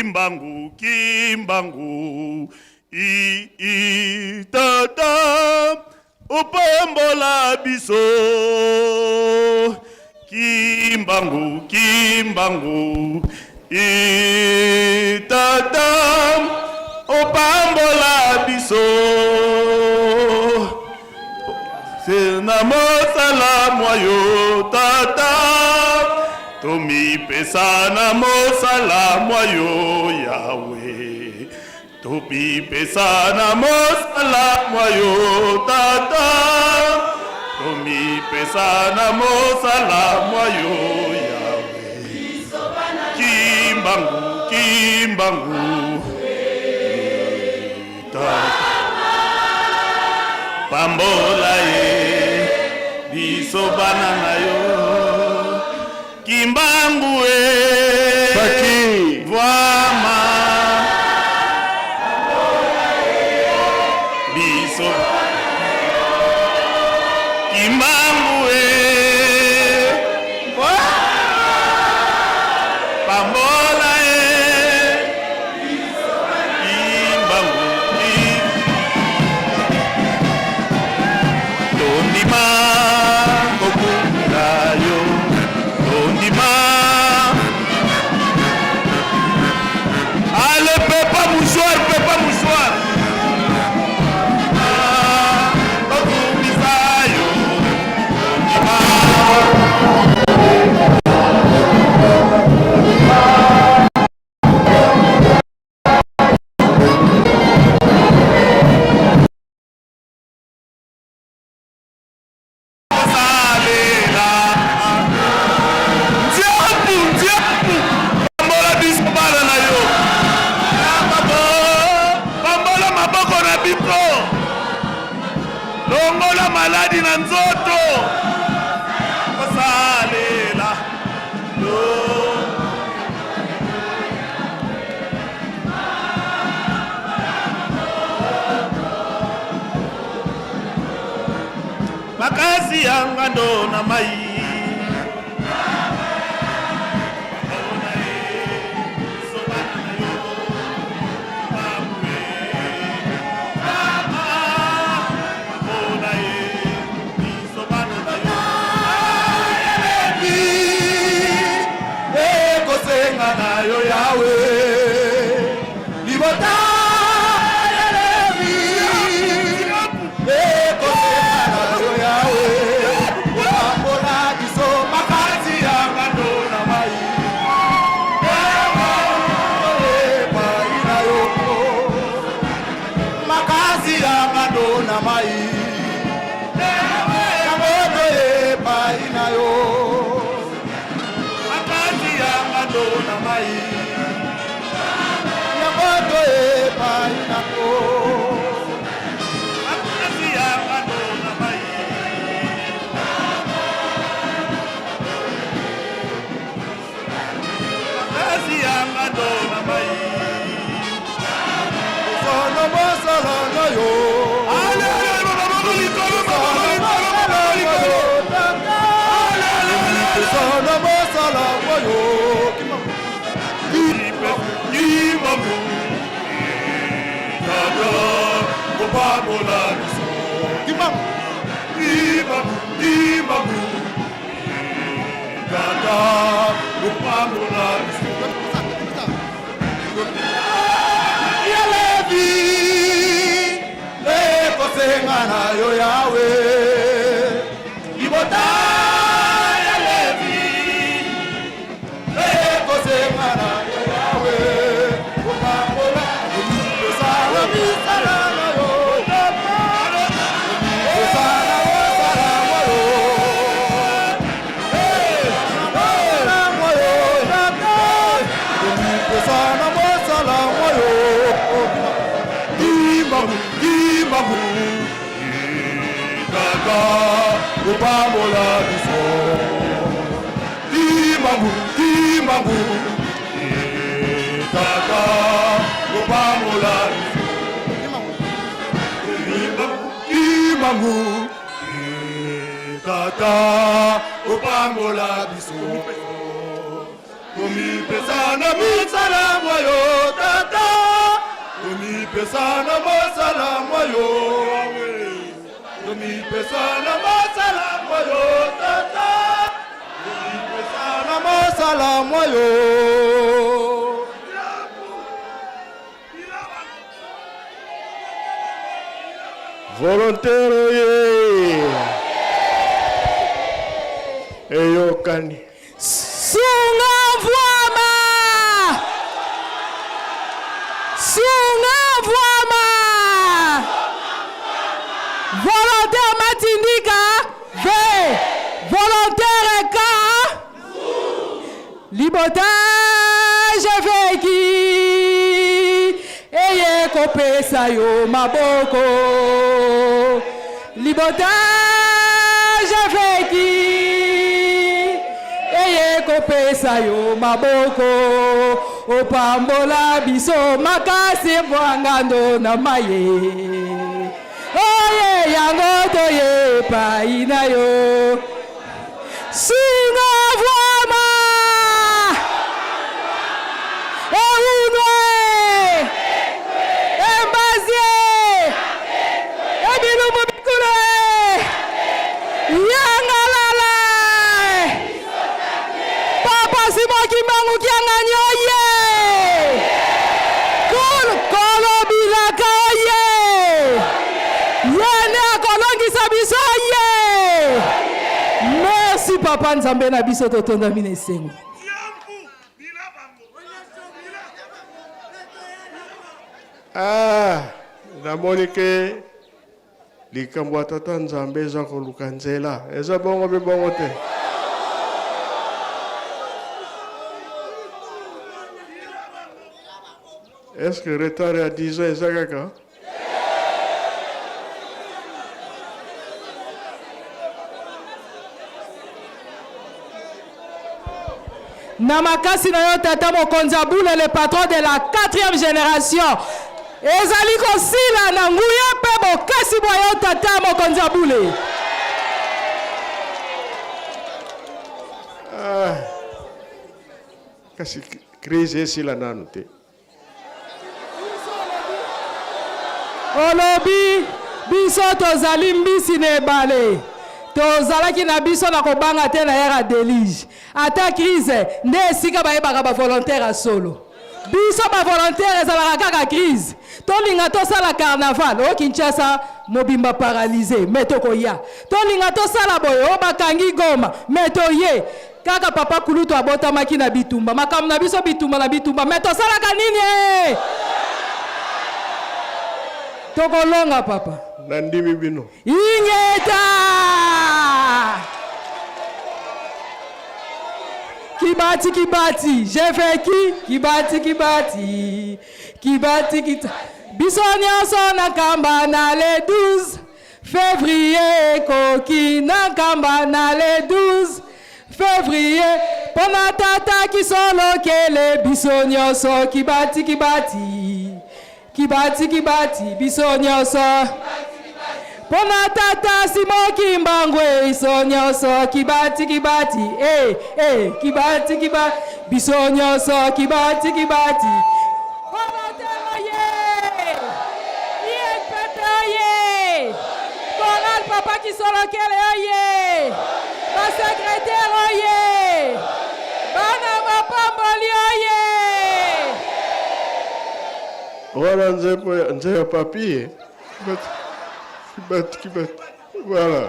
Kimbangu, Kimbangu, tata, upambola biso. Kimbangu, Kimbangu, tata, upambola biso. Sena mosala mwayo tata. Tomi pesana mosala mwayo Yahweh. Topi pesana mosala mwayo tata. Tomi pesana mosala mwayo Yahweh. Kimbangu, Kimbangu, tata. Pambola ye, biso banana yo. Kimbangu Paki Vwama Biso Kimbangu Pambola Kimbangu Tondima Kokurayo allez, Pepa Mouchoir, Pepa Mouchoir. Longola maladi na nzoto kosalela makasi yanga ndo na mai yo Yahweh, libota ya Levi, ekosema yo Yahweh, wakola biso makasi ya ngando na mai, epai na yo, makasi ya ngando na mai, kamoto epai na yo. Na mai ya moto e pai na ko akasi ya ngano na mai akasi ya ngano na mai sono mosala na yo ale ale no likolo sono mosala na yo yo Yahweh, libota ya Levi, ekosengana yo Yahweh, ukamola usala misala yo, usala usala yo, usala yo, usala usala yo, imagu. Upamola biso Imagu Tata Upamola Imagu Tata Upamola biso Komi pesana misala moyo Tata Komi pesana masala moyo Komi pesana masala moyo Tata Komi pesana masala moyo Volontaire eyokani Sunga Vwama volontaire Matindika V volontaire K libotage veki eye kopesa yo maboko libotage veki eye kopesa yo maboko opambola biso makasi bwangando na maye oye yango toye pai na yo Sunga Vwama Eunwe Embazie Ebilumu Bikule Yangalala Papa Simon Kimbangu Kiangani oye Kolo Bilaka oye Yene akolongisa biso oye Merci Papa Nzambe na biso totonda mine sengo namoni ke likambo ya tata Nzambe eza koluka nzela eza bongo mpe bongo te est-ce que retard ya 10 ans eza kaka Namakasi na yo tata mokonzi Abule le patron de la 4e génération ezali kosila na nguya pe bokasi bwa yo tata mokonzi Abule kasi crise esila nanu te. Olobi biso tozali mbisi na ebale tozalaki na biso na kobanga te na yara delige ata crise nde esika bayebaka bavolontaire ya solo biso bavolontaire ezalaka kaka crise tolinga tosala carnaval o Kinshasa mobimba paralysé me tokoya tolinga tosala boye o bakangi Goma me toye kaka papa kulutu abotamaki na bitumba makambo na biso bitumba me tosalaka nini tokolonga papa Nandimi bino. Ingeta Kibati j'ai fait Kibati biso nyonso na kamba na le 12 février koki na kamba na le 12 février pona tata kisolo kele biso nyonso kibati biso nyonso pona tata simoki mbangwe iso nyonso kibati kibati biso nyonso kibati volontaire ye pete Coral papa kisolo kele oye ba secrétaire oye bana mapamboli oye Voilà nze papier. Kibati. Voilà.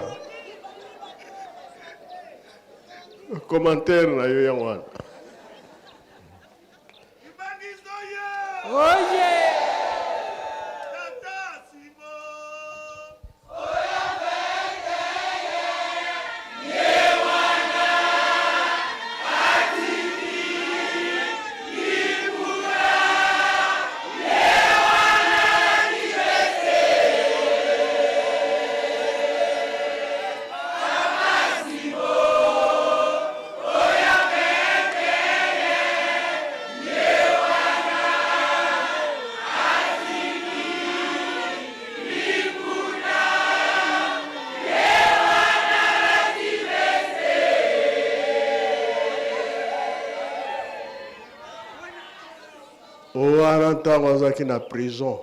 Commentaire na yo yang wana. Oye. Wana ntango azalaki na prison.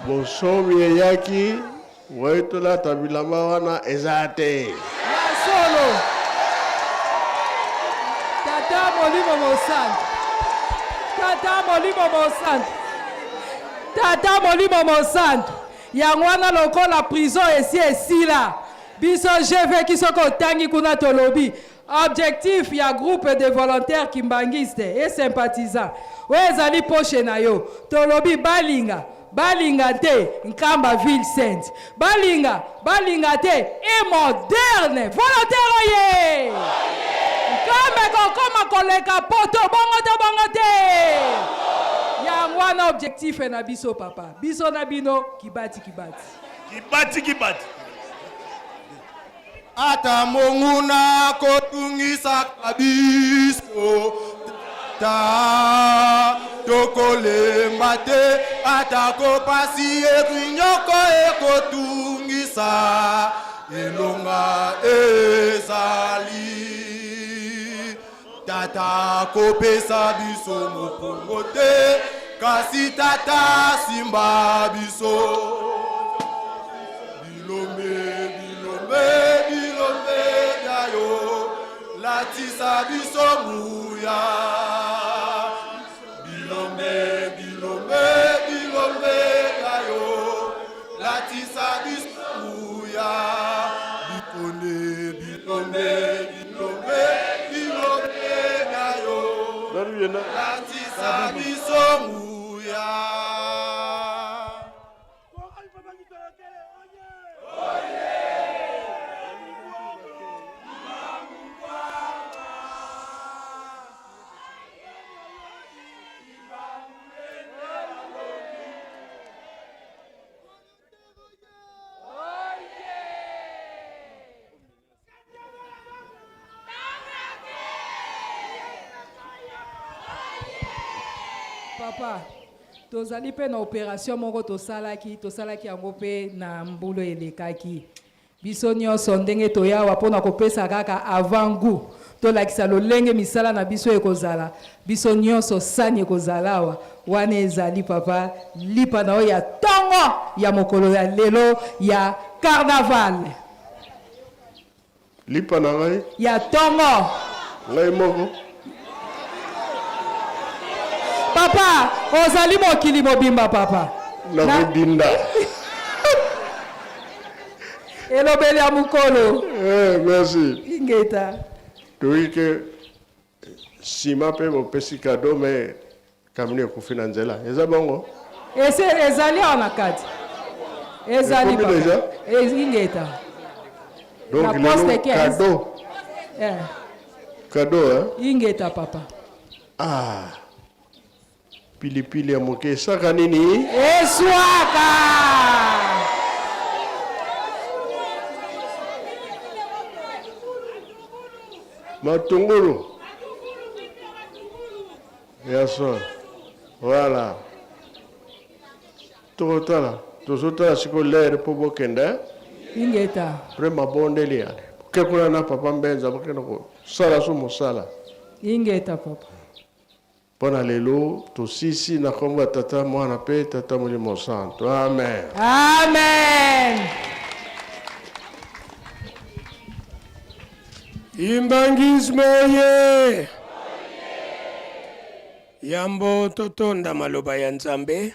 Bonsomi eyaki waitolata bilamba wana eza te. Solo tata molimo mosantu yango wana lokola prison esi esila biso GV kisoko tangi kuna tolobi objectif ya groupe de volontaires kimbangiste et sympathisants oyo ezali poche na yo tolobi balinga te nkamba ville sainte balinga te et moderne volontaire oye nkambe kokoma koleka poto bongo te yango wana objectif na biso papa biso na bino kibati ata monguna kotungisa kabiso ta tokolemba te ata kopasi ekinyoko ekotungisa elonga ezali tata kopesa biso mokongo te kasi tata simba biso bilombe yayo latisa biso nguya bilombe yayo latisa biso nguya bilombe yayo latisa biso nguya. Papa, tozali pe na opération moko tosalaki yango pe na mbulo elekaki. biso nyonso ndenge toyawa mpona kopesa kaka avant goût tolakisa lolenge misala na biso ekozala biso nyonso sani ekozala awa wana ezali papa lipa na oyo ya ntongo ya mokolo ya lelo ya carnaval lipa na ngai ya ntongo ngai moko papa ozali mokili mobimba papa nakodinda elobeli ya mokolo merci ingeta toyike nsima mpe bopesi kado me kamini ekufi na nzela eza bongo ezali awa na kati ezali papa ingeta donc lelo kado kado ingeta papa pilipili ya moke esaka nini eswaka matungulu ya so voilà tokotala tozotala siko lere mpo bokende ingeta pre mabondeli yale ke kuna na papa mbenza bokende kosala so mosala ingeta papa mpona lelo tosisi na kombo ya tata mwana mpe tata molimo santo amen amen imbangisme ye yambo totonda maloba ya nzambe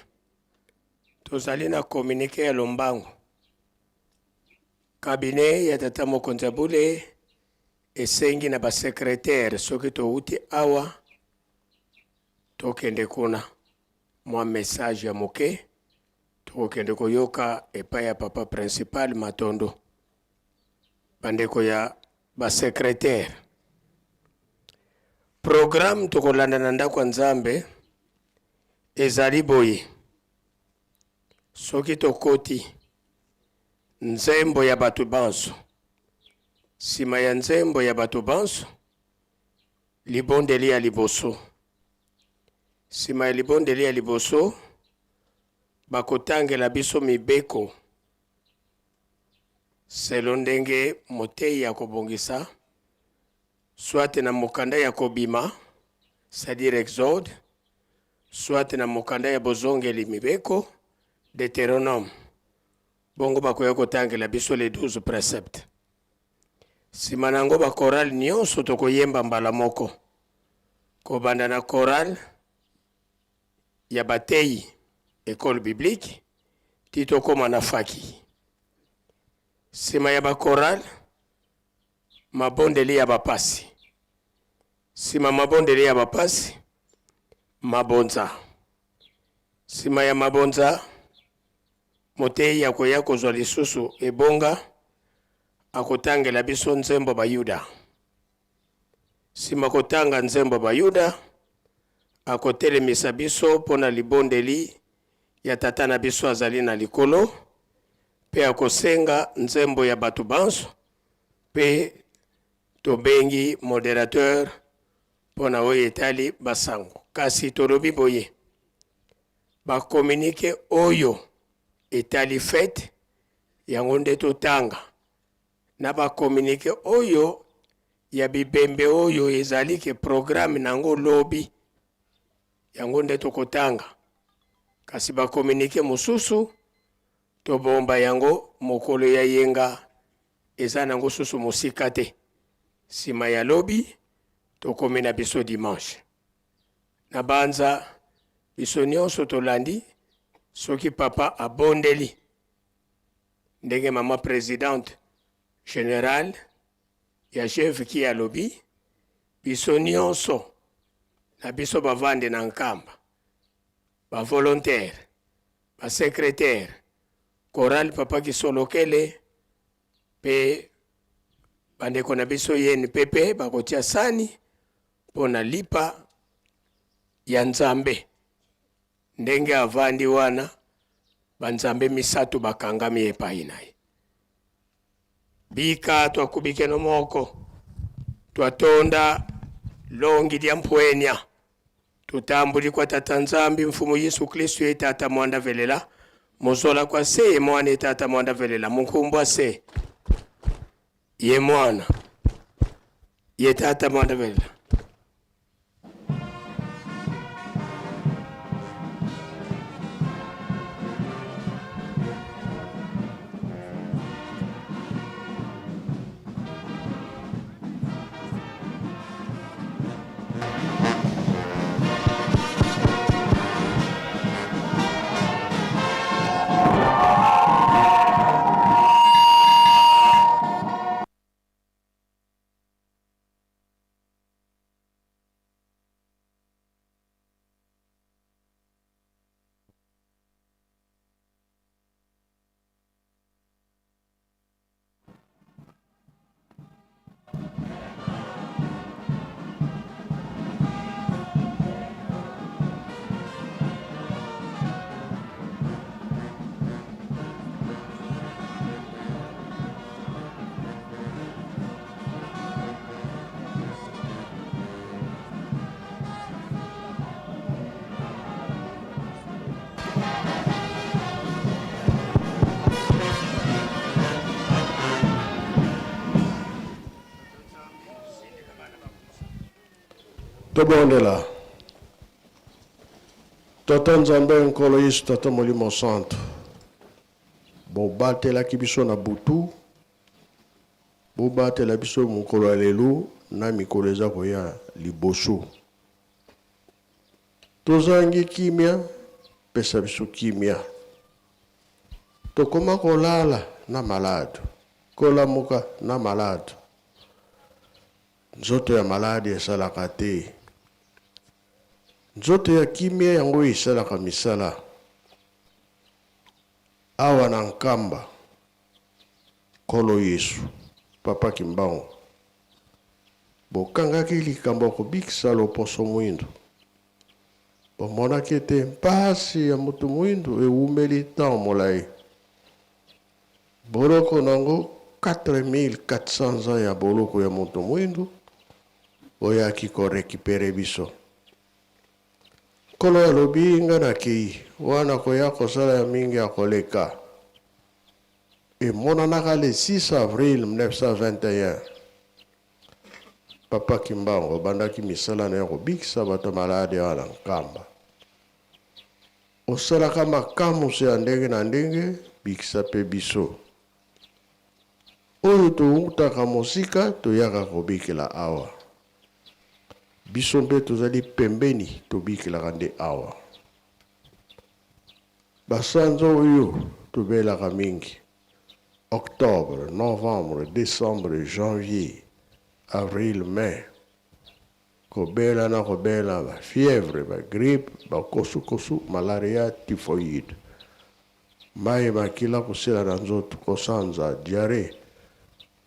tozali na komunike ya lombango kabine ya tata mokonzi bule esengi na basekretere soki touti awa tokende kuna mwa message ya moke tokende koyoka epai ya papa principal Matondo bandeko ya basekretere programme tokolanda na ndako ya nzambe ezali boye soki tokoti nzembo ya bato banso nsima ya nzembo ya bato banso libondeli ya liboso nsima ya libondeli ya liboso bakotangela biso mibeko selo ndenge motei ya kobongisa soit na mokanda ya kobima c'est-à-dire exode soit na mokanda ya bozongeli mibeko Deutéronome bongo bakoya kotangela biso les 12 préceptes nsima nango bakorale nyonso tokoyemba mbala moko kobanda na korale ya batei école biblique ti tokóma na faki nsima ya bakorale mabondeli ya bapasi nsima mabondeli ya bapasi mabonza nsima ya mabonza motei akoya kozwa lisusu ebonga akotangela biso nzembo bayuda nsima kotanga nzembo bayuda akotelemisa biso mpona libondeli ya tata na biso azali na likolo mpe akosenga nzembo ya bato banso mpe tobengi modérateur mpona oyo etali basango kasi tolobi boye bakomunike oyo etali fete yango nde totanga na bakomunike oyo ya bibembe oyo ezali ke programme nango lobi yango nde tokotanga kasi bakomunike mosusu tobomba yango mokolo ya yenga eza nango susu mosika te nsima ya lobi tokomi na biso dimanche na banza biso nyonso tolandi soki papa abondeli ndenge mama présidente générale ya chef ki alobi biso nyonso na biso bavandi na nkamba bavolontaire basekretere chorale papa kisolokele mpe bandeko na biso yeni pepe bakotia sani mpona lipa ya nzambe ndenge avandi wana banzambe misato bakangami epai na ye bika twakubikeno moko twatonda longi lya mpwenya tutambuli kwa tata nzambi mfumu Yesu Kristu ye tata mwanda velela mozola kwa se mwana tata mwanda velela munkumbwa se ye mwana ye tata Mandavela. Tobondela. Tata Nzambe nkolo Yesu tata molimo santo. Bobatela kibiso na butu. Bobatela biso mukolo alelu na mikolo eza koya liboso. Tozangi kimia, pesa biso kimia. Tokoma kolala na malade. Kolamuka na malade. Nzoto ya malade esalaka te. Nzoto ya kimia yango esalaka misala. Awa na nkamba. Kolo Yesu. Papa Kimbango. Bokangaki likambo kobikisa loposo mwindo. Bomonaki ete mpasi ya mutu mwindo eumeli tan molai. Boloko nango 4400 ans ya boloko ya mutu mwindo. Oyaki ko récupérer biso. Kolo alobi nga na kei wana koya kosala ya mingi ya koleka. Emonanaka le 6 avril 1921. Papa Kimbango bandaki misala na ya kobikisa bato malade wana nkamba. Osalaka makamu se ya ndenge na ndenge bikisa pe biso. Oyo toutaka mosika toyaka kobikela awa. Biso mpe tozali pembeni tobikelaka nde awa. Basanzo oyo tobelaka mingi. Octobre, novembre, décembre, janvier, avril, mai. Kobela na kobela ba fièvre, ba grippe, ba kosu, malaria, typhoïde. Mai makila kusela na nzoto kosanza, diarrhée.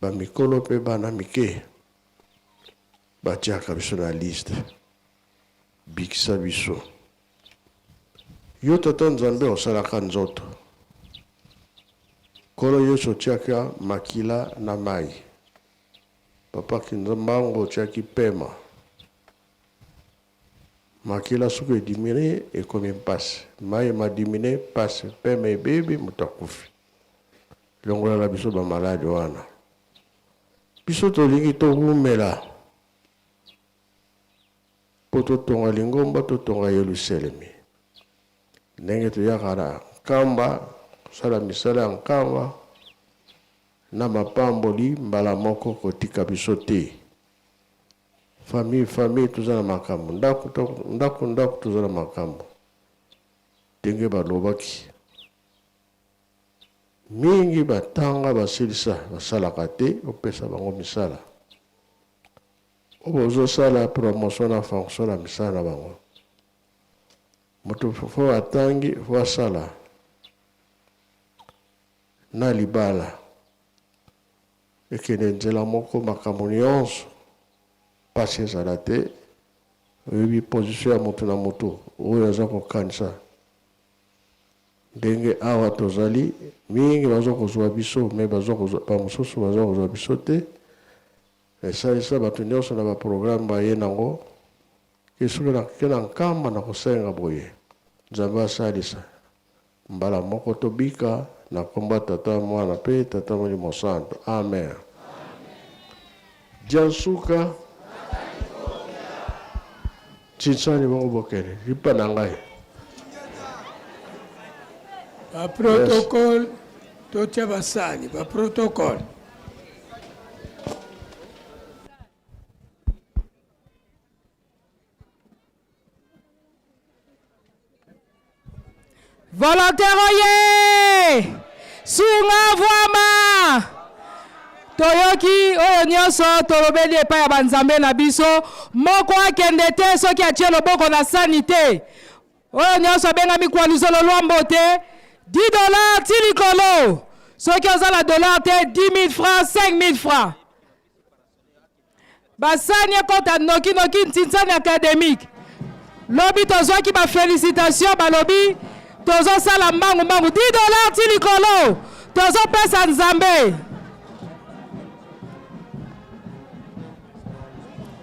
Ba mikolo pe bana mike. Batiaka biso na liste. Bikisa biso. Yo tata Nzambe osalaka nzoto. Kolo Yesu otiaka makila na mai. Papa Kimbango otiaki pema. Makila suko edimine ekomi mpasi. Mai madimine pasi. Pema ebebe mutakufi. Longola la biso ba malade wana. Biso tolingi tohumela. Poto tonga lingomba to tonga Yerusalemi. Ndenge toyaka na nkamba. Sala misala ya nkamba. Na mapamboli mbala moko kotika biso te. Famille tuza na makambo. Ndako tuza na makambo. Ndenge balobaki. Mingi batanga basilisa basalaka te opesa bango misala. Obozo sala promotion na fonction na misala na bango. Moto fo atangi fo sala. Na libala. Ekene nzela moko makambo nyonso. Pasi ezala te. Oyebi position ya moto na moto. Oyo aza kokanisa. Ndenge awa tozali. Mingi bazo kozwa biso. Me bazo kozwa. Bamosusu bazo kozwa biso te. Esalisa bato nyonso na baprogramme baye nango. Kesuke na kena nkamba na kosenga boye. Nzambe asalisa. Mbala moko tobika. Na komba tata mwana pe tata molimo santo. Amen. Jansuka Chinsani Mongobokere, Ripanangai. Ba protocole, Tocha Basani, ba protocole. Volontaire oye! Sunga Vwama! Toyoki oyo nyonso tolobeli epai ya banzambe na biso moko akende te soki atie loboko na sani te. Oyo nyonso abengami kwalizolo lwambo te. $10 ti likolo. Soki ozala dollar te 10 000 francs, 5 000 francs. Basani ekota noki ntinsani académique. Lobi tozwaki ba félicitation balobi tozo sala mbangu $10 ti likolo. Tozo pesa nzambe.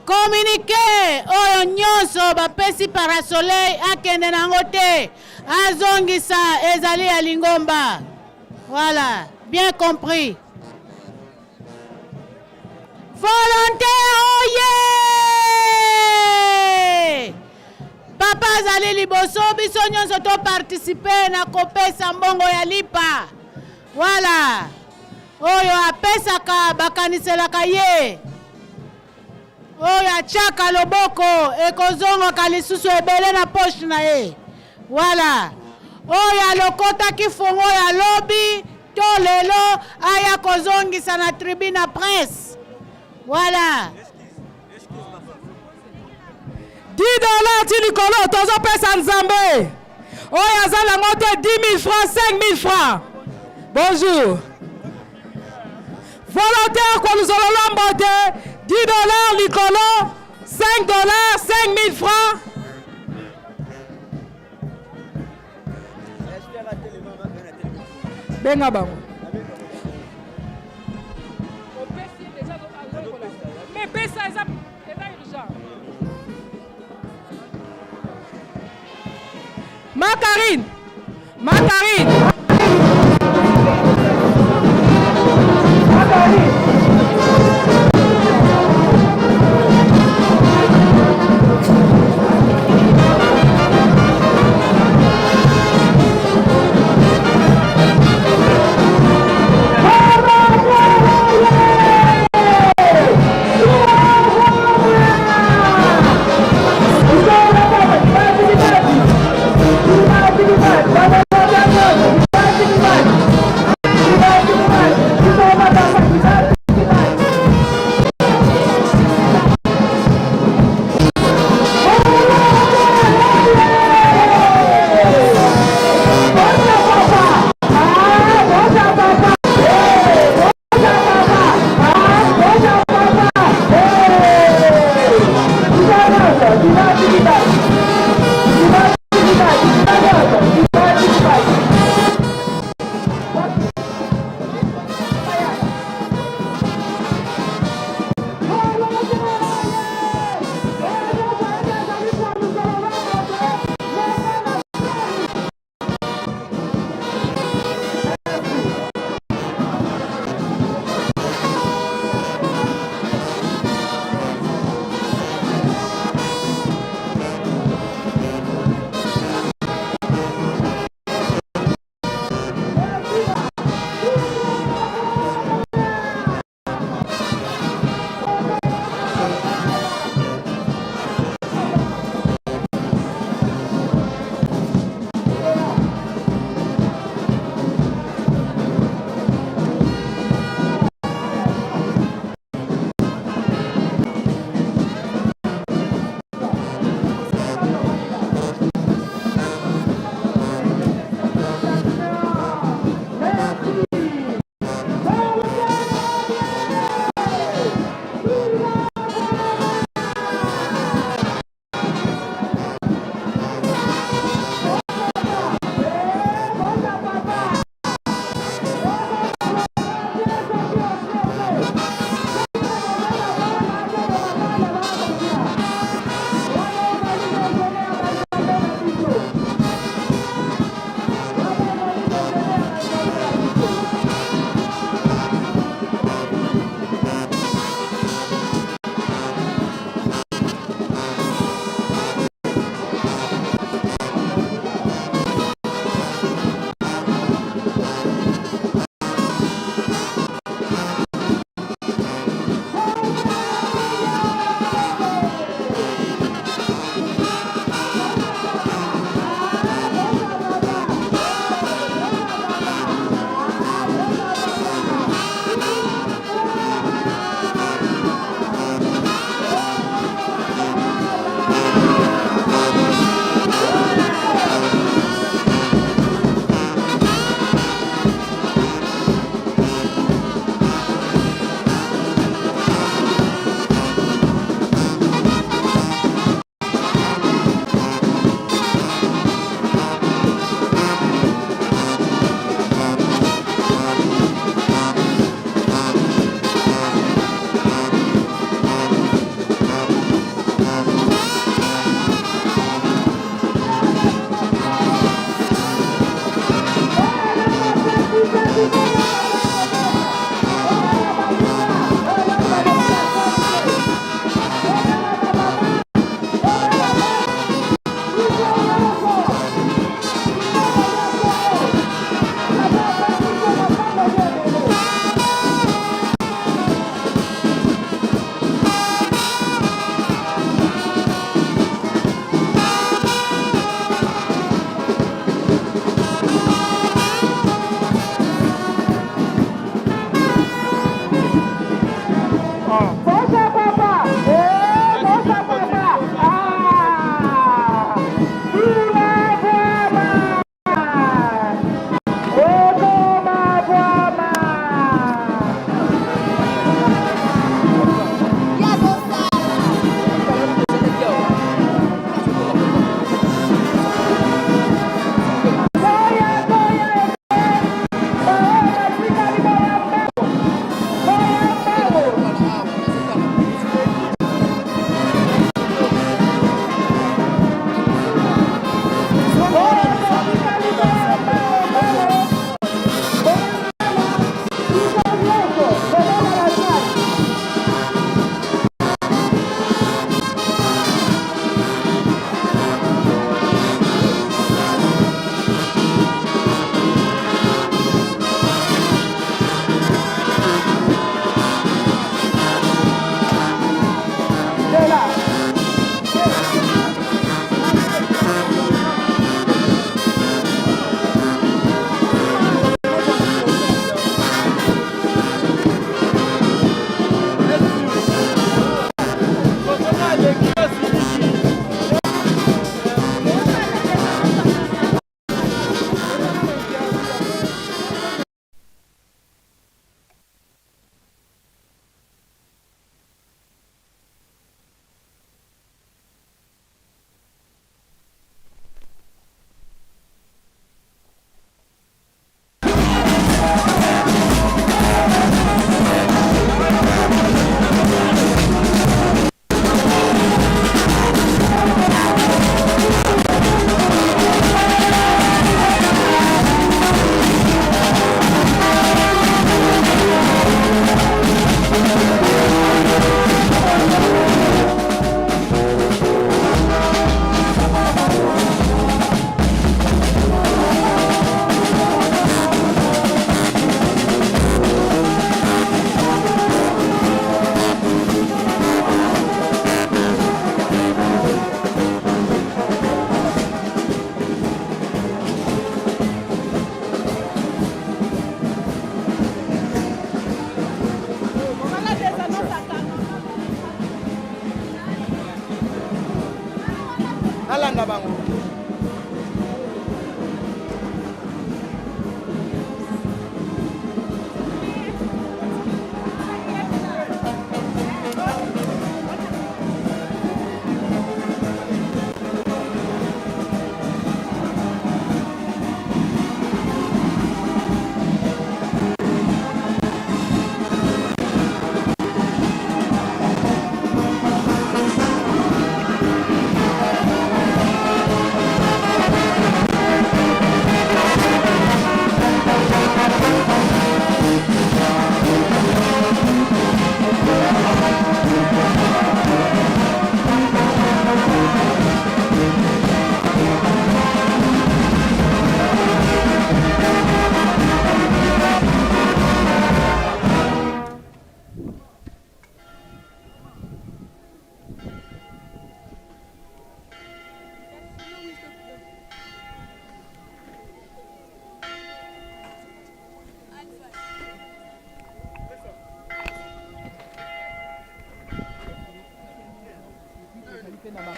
Communiqué oyo nyonso bapesi parasoleil akende nango te azongisa ezali ya Lingomba. Voilà, bien compris. Volontaire oye! Papa azali liboso biso nyonso to participer na kopesa mbongo ya lipa. Voilà. Oyo apesaka bakaniselaka ye. Oyo achaka loboko ekozongoka lisusu ebele na poche na ye. Voilà. Oyo alokotaki fongo ya lobi to lelo aya kozongisa na tribune presse. Voilà. $10 ti likolo tozo pesa nzambe. Oyo azala ngote 10 000 francs, 5 000 francs. Bonjour. Volontaire kwa luzolo lombo te. $10 likolo, $5, 5 000 francs. Benga bango. Mais pesa eza urgent. Macarine.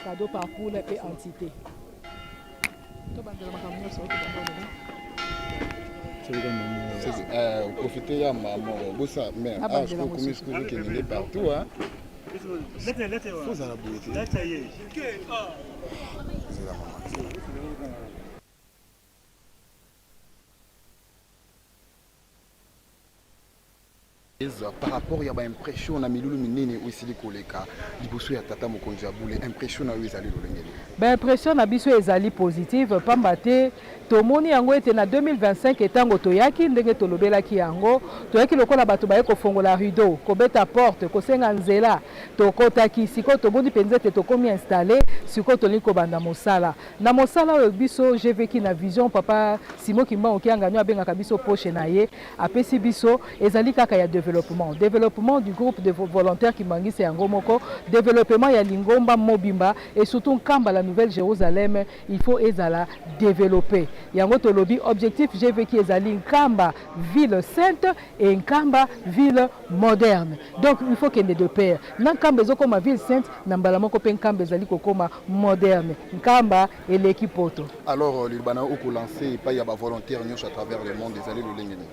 cadeau par poule et entité. Profiter à maman, bossa, mais je peux commis ce que vous qui partout, hein. Faut à la beauté. Par rapport à l'impression na milulu minene aussi koleka liboso ya tata mokonzi ya bule impression na yo ezali lolengeli impression na biso ezali positive pamba te tomoni yango ete na 2025 etango toyaki ndenge tolobelaki yango toyaki lokola bato baye kofongola rideau kobeta porte kosenga nzela tokotaki siko tomoni penza ete tokomi installé siko tolingi kobanda mosala na mosala oyo biso GVK na vision papa Simo Kimba okianganywa abengaka biso poche na ye apesi biso ezali kaka ya développement du groupe de volontaires qui mangise yango moko, développement ya Lingomba Mobimba et surtout Nkamba la Nouvelle-Jérusalem, il faut ezala développer. Yango tolobi objectif GVK ezali Nkamba ville sainte et Nkamba ville moderne. Donc il faut qu'il y ait de pair. Nkamba ezokoma ville sainte, nambala moko pe Nkamba ezali kokoma moderne. Nkamba et l'équipe poto. Alors le bana oko lancé pas ya ba volontaires nyos à travers le monde ezali lolengeli.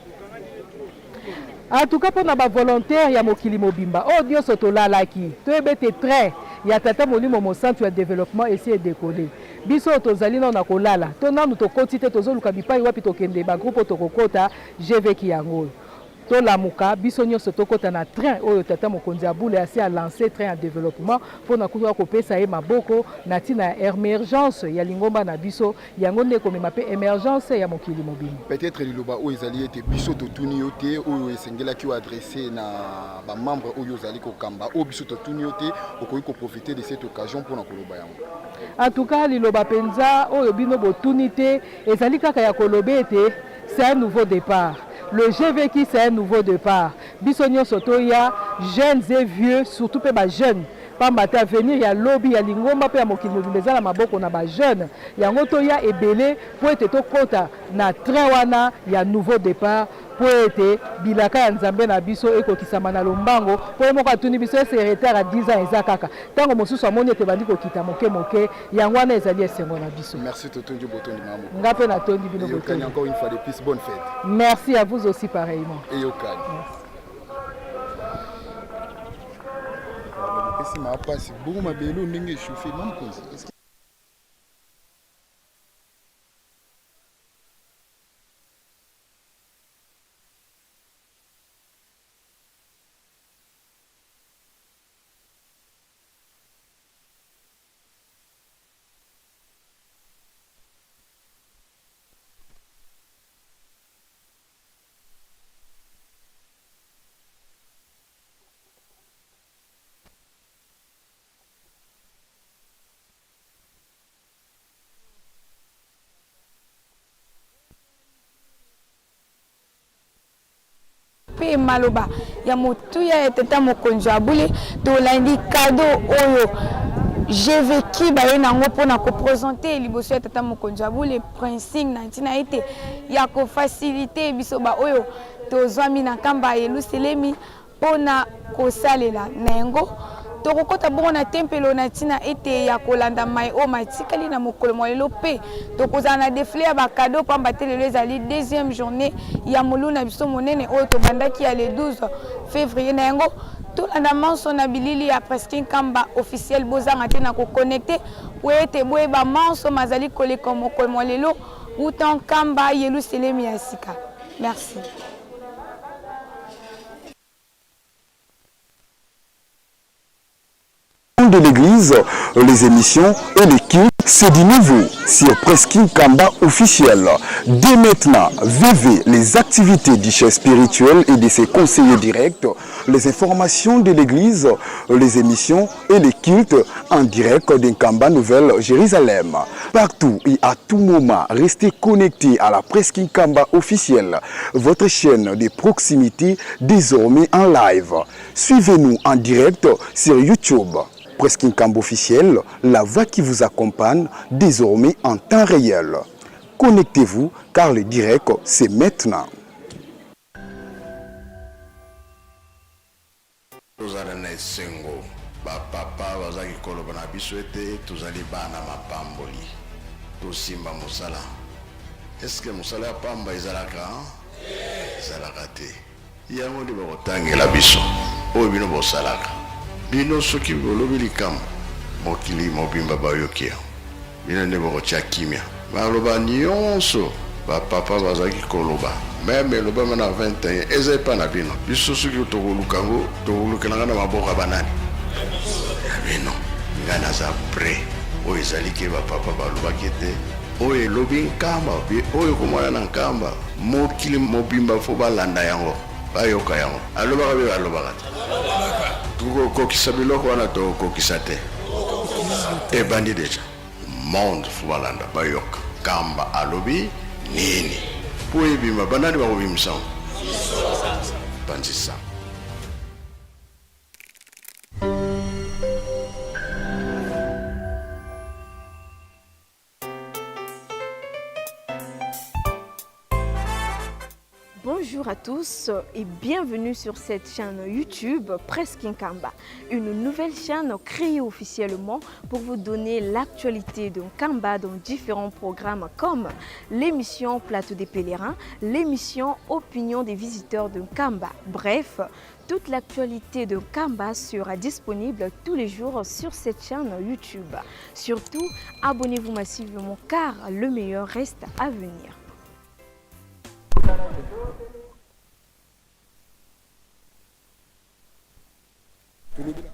En tout cas, pour nos volontaires, il y a Mokili Mobimba. Oh Dieu, c'est là qui. Tu es bête très. Il y a Tata Moli Momo Centre de développement et c'est décollé. Biso tozali na kolala. Tona nous to quantité tozo lukabipa iwapi to kende ba groupe to kokota GVK yango. To la muka biso nyonso tokota na train oyo tata mokonzi abule asi a lancé train en développement pour na kuwa kopesa e maboko na tina émergence ya Lingomba na biso yango ndeko mema pe émergence ya Mokili Mobimba. Peut-être liloba o ezali ete biso to tuni yote oyo esengela ki o adresser na ba membre oyo zali ko kamba o biso to tuni yote okoyi ko profiter de cette occasion pour na koloba yango. En tout cas liloba penza oyo bino botunité ezali kaka ya kolobete c'est un nouveau départ. Le GVK c'est un nouveau départ. Bisonyo Sotoya, jeunes et vieux, surtout pas jeunes. Pambata à venir, il y a lobby, il y a Lingomba, il y a Mokili Mobimba, on a des jeunes. Il y a Ngotoya et Belé, pour être au kota, na Trewana, il y a un nouveau départ. Pour être Bilaka ya Nzambe na biso eko kisama na lombango pour mo ka tuni biso c'est retard à 10 ans ezakaka tango mosusu amoni ete bandi ko kita moke moke yango wana ezali esengo na biso. Merci Totondi Botondi Mamo. Ngape na tondi bino Botondi. Encore une fois de plus bonne fête. Merci à vous aussi pareillement. Et Yokan. Merci. Ma passe beaucoup ma belo ndenge chauffer mam konzi. Maloba ya motuya eteta mokonzi abule to landi cadeau oyo GVK baye nango pona ko présenter liboso eteta mokonzi abule principe na ntina ete ya ko faciliter biso ba oyo to zwami na kamba Yerusalemi pona ko salela nengo tokokota bongo na tempelo na ntina ete ya kolanda mai o matikali na mokolo molelo pe tokozala na défilé ya bakado pamba te lelo ezali deuxième journée ya molu na biso monene oyo tobandaki ya le 12 février na yango tolanda manso na bilili ya presque Nkamba officiel bozanga te na koconnecte po ete boyeba manso mazali koleka mokolo molelo uta Nkamba Yerusalemi ya sika. Merci. De l'église, les émissions et les cultes, c'est du nouveau sur Presqu'île Kamba officiel. Dès maintenant, vivez les activités du chef spirituel et de ses conseillers directs, les informations de l'église, les émissions et les cultes en direct d'Nkamba Nouvelle-Jérusalem. Partout et à tout moment, restez connectés à la Presqu'île Kamba officielle, votre chaîne de proximité désormais en live. Suivez-nous en direct sur YouTube. Presqu'île Kamba officiel, la voix qui vous accompagne désormais en temps réel. Connectez-vous car le direct c'est maintenant. Those are the nice single. bapapa bazalaki koloba na biso ete tozali bana mapamboli tosimba mosala. Eske mosala ya pamba ezalaka ezalaka te. Yango nde bakotangela biso oyo bino bosalaka. Bino soki bolobi likambo mokili mobimba bayoki yango, bino nde bakotya kimia. Baloba nyonso bapapa bazalaki koloba meme elobama na 21 ezali mpa na bino. Biso soki tokoluka yango tokolukelanga na maboko ya banani ya bino. Ngai naza pre oyo ezaliki bapapa balobaki ete oyo elobi nkamba oyo ekomwana na nkamba mokili mobimba fo balanda yango bayoka yango. Alobaka be balobaka te. Tokokokisa biloko wana tokokokisa te. Ebandi deja monde fo balanda bayoka kamba alobi nini po ebima banani bakobimisa ngo bandisa. Bonjour à tous et bienvenue sur cette chaîne YouTube Presque Nkamba, une nouvelle chaîne créée officiellement pour vous donner l'actualité de Nkamba dans différents programmes comme l'émission Plateau des pèlerins, l'émission Opinion des visiteurs de Nkamba. Bref, toute l'actualité de Nkamba sera disponible tous les jours sur cette chaîne YouTube. Surtout, abonnez-vous massivement car le meilleur reste à venir. Thank you.